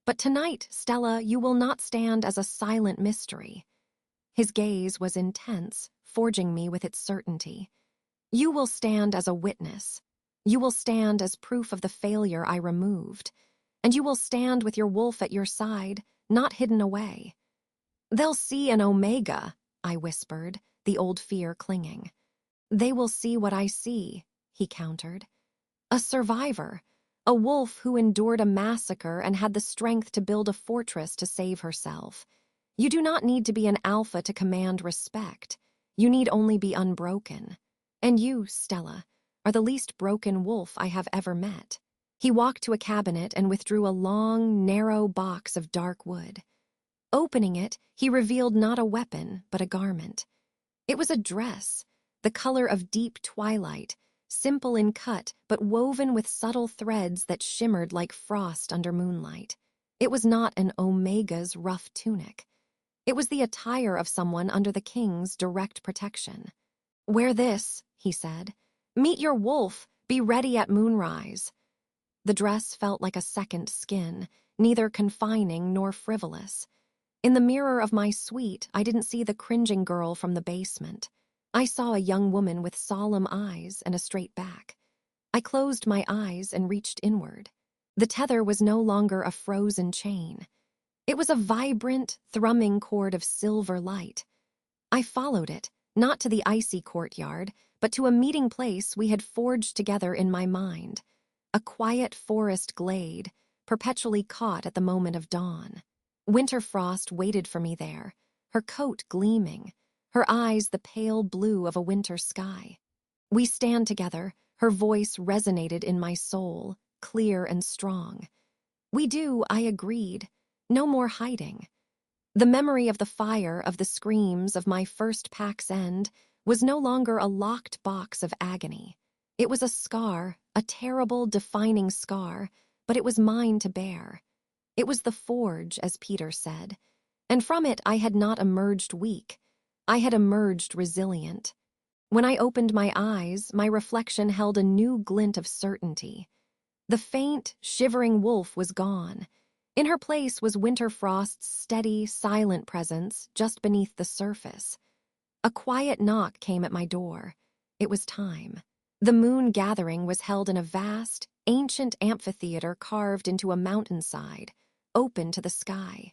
But tonight, Stella, you will not stand as a silent mystery. His gaze was intense, forging me with its certainty. You will stand as a witness. You will stand as proof of the failure I removed. And you will stand with your wolf at your side, not hidden away. They'll see an Omega, I whispered, the old fear clinging. They will see what I see, he countered. A survivor, a wolf who endured a massacre and had the strength to build a fortress to save herself. You do not need to be an alpha to command respect. You need only be unbroken. And you, Stella, are the least broken wolf I have ever met. He walked to a cabinet and withdrew a long, narrow box of dark wood. Opening it, he revealed not a weapon, but a garment. It was a dress, the color of deep twilight, simple in cut, but woven with subtle threads that shimmered like frost under moonlight. It was not an Omega's rough tunic. It was the attire of someone under the king's direct protection. Wear this, he said. Meet your wolf, be ready at moonrise. The dress felt like a second skin, neither confining nor frivolous. In the mirror of my suite, I didn't see the cringing girl from the basement. I saw a young woman with solemn eyes and a straight back. I closed my eyes and reached inward. The tether was no longer a frozen chain. It was a vibrant, thrumming cord of silver light. I followed it, not to the icy courtyard, but to a meeting place we had forged together in my mind. A quiet forest glade, perpetually caught at the moment of dawn. Winter Frost waited for me there, her coat gleaming, her eyes the pale blue of a winter sky. We stand together, her voice resonated in my soul, clear and strong. We do, I agreed. No more hiding. The memory of the fire, of the screams of my first pack's end, was no longer a locked box of agony. It was a scar, a terrible, defining scar, but it was mine to bear. It was the forge, as Peter said, and from it I had not emerged weak. I had emerged resilient. When I opened my eyes, my reflection held a new glint of certainty. The faint, shivering wolf was gone. In her place was Winter Frost's steady, silent presence just beneath the surface. A quiet knock came at my door. It was time. The moon gathering was held in a vast, ancient amphitheater carved into a mountainside, open to the sky.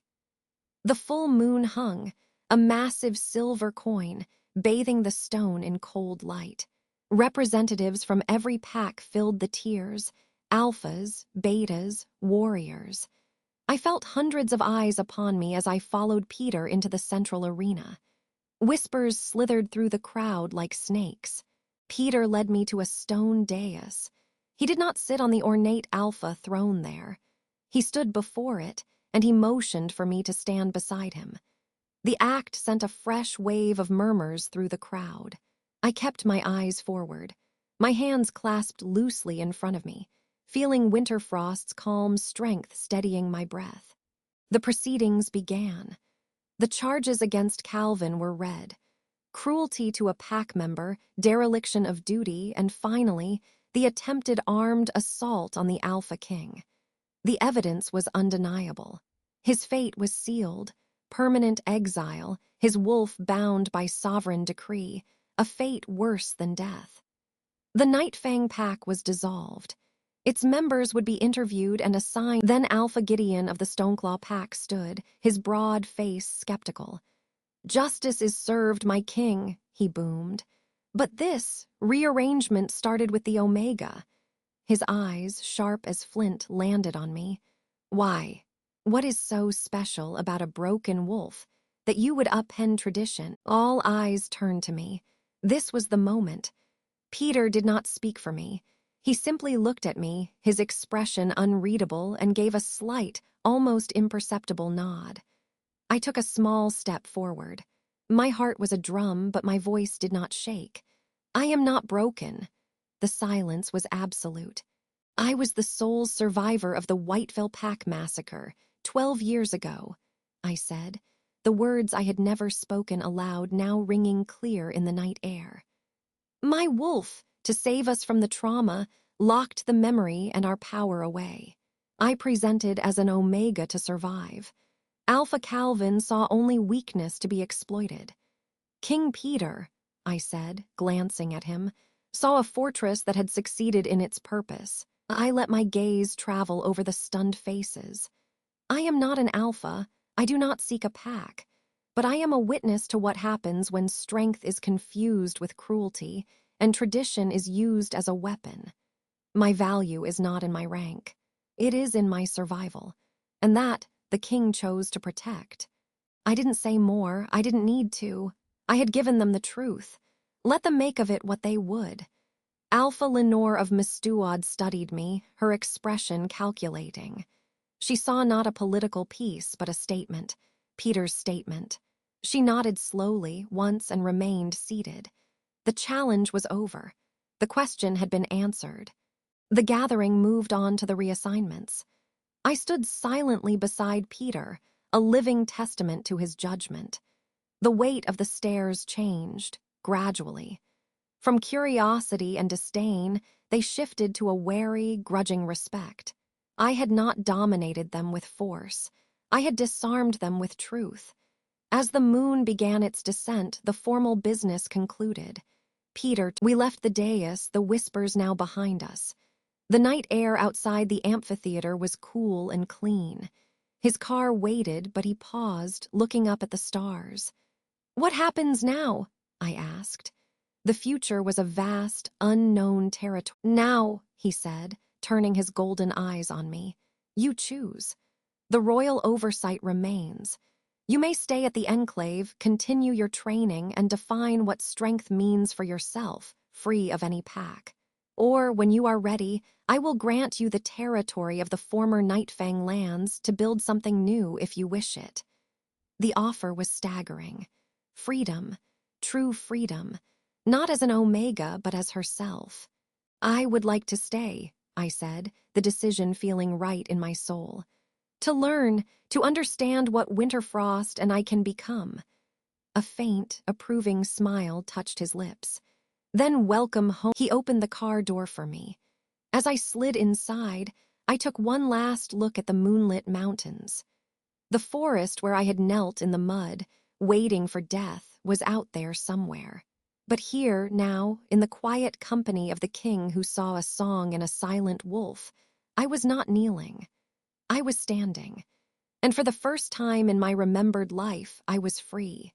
The full moon hung, a massive silver coin, bathing the stone in cold light. Representatives from every pack filled the tiers, alphas, betas, warriors. I felt hundreds of eyes upon me as I followed Peter into the central arena. Whispers slithered through the crowd like snakes. Peter led me to a stone dais. He did not sit on the ornate alpha throne there. He stood before it, and he motioned for me to stand beside him. The act sent a fresh wave of murmurs through the crowd. I kept my eyes forward, my hands clasped loosely in front of me, feeling Winter Frost's calm strength steadying my breath. The proceedings began. The charges against Calvin were read. Cruelty to a pack member, dereliction of duty, and finally, the attempted armed assault on the Alpha King. The evidence was undeniable. His fate was sealed, permanent exile, his wolf bound by sovereign decree, a fate worse than death. The Nightfang Pack was dissolved. Its members would be interviewed and assigned. Then Alpha Gideon of the Stoneclaw Pack stood, his broad face skeptical. "Justice is served, my king," he boomed. But this rearrangement started with the Omega. His eyes, sharp as flint, landed on me. "Why? What is so special about a broken wolf that you would upend tradition?" All eyes turned to me. This was the moment. Peter did not speak for me. He simply looked at me, his expression unreadable, and gave a slight, almost imperceptible nod. I took a small step forward. My heart was a drum, but my voice did not shake. "I am not broken." The silence was absolute. "I was the sole survivor of the Whiteville Pack massacre, 12 years ago," I said, the words I had never spoken aloud now ringing clear in the night air. "My wolf, to save us from the trauma, locked the memory and our power away. I presented as an omega to survive. Alpha Calvin saw only weakness to be exploited. King Peter, I said, glancing at him, saw a fortress that had succeeded in its purpose. I let my gaze travel over the stunned faces. I am not an alpha. I do not seek a pack. But I am a witness to what happens when strength is confused with cruelty and tradition is used as a weapon. My value is not in my rank. It is in my survival. And that the king chose to protect. I didn't say more. I didn't need to. I had given them the truth. Let them make of it what they would. Alpha Lenore of Mistuad studied me, her expression calculating. She saw not a political piece, but a statement, Peter's statement. She nodded slowly once and remained seated. The challenge was over. The question had been answered. The gathering moved on to the reassignments. I stood silently beside Peter, a living testament to his judgment. The weight of the stares changed, gradually. From curiosity and disdain, they shifted to a wary, grudging respect. I had not dominated them with force. I had disarmed them with truth. As the moon began its descent, the formal business concluded. We left the dais, the whispers now behind us. The night air outside the amphitheater was cool and clean. His car waited, but he paused, looking up at the stars. "What happens now?" I asked. The future was a vast, unknown territory. "Now," he said, turning his golden eyes on me, "you choose. The royal oversight remains. You may stay at the enclave, continue your training, and define what strength means for yourself, free of any pack. Or, when you are ready, I will grant you the territory of the former Nightfang lands to build something new if you wish it." The offer was staggering. Freedom, true freedom, not as an omega, but as herself. "I would like to stay," I said, the decision feeling right in my soul. "To learn, to understand what Winterfrost and I can become." A faint, approving smile touched his lips. "Then welcome home." He opened the car door for me. As I slid inside, I took one last look at the moonlit mountains. The forest where I had knelt in the mud, waiting for death, was out there somewhere. But here, now, in the quiet company of the king who saw a song in a silent wolf, I was not kneeling. I was standing. And for the first time in my remembered life, I was free.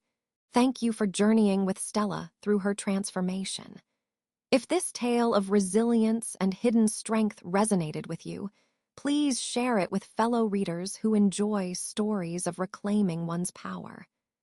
Thank you for journeying with Stella through her transformation. If this tale of resilience and hidden strength resonated with you, please share it with fellow readers who enjoy stories of reclaiming one's power.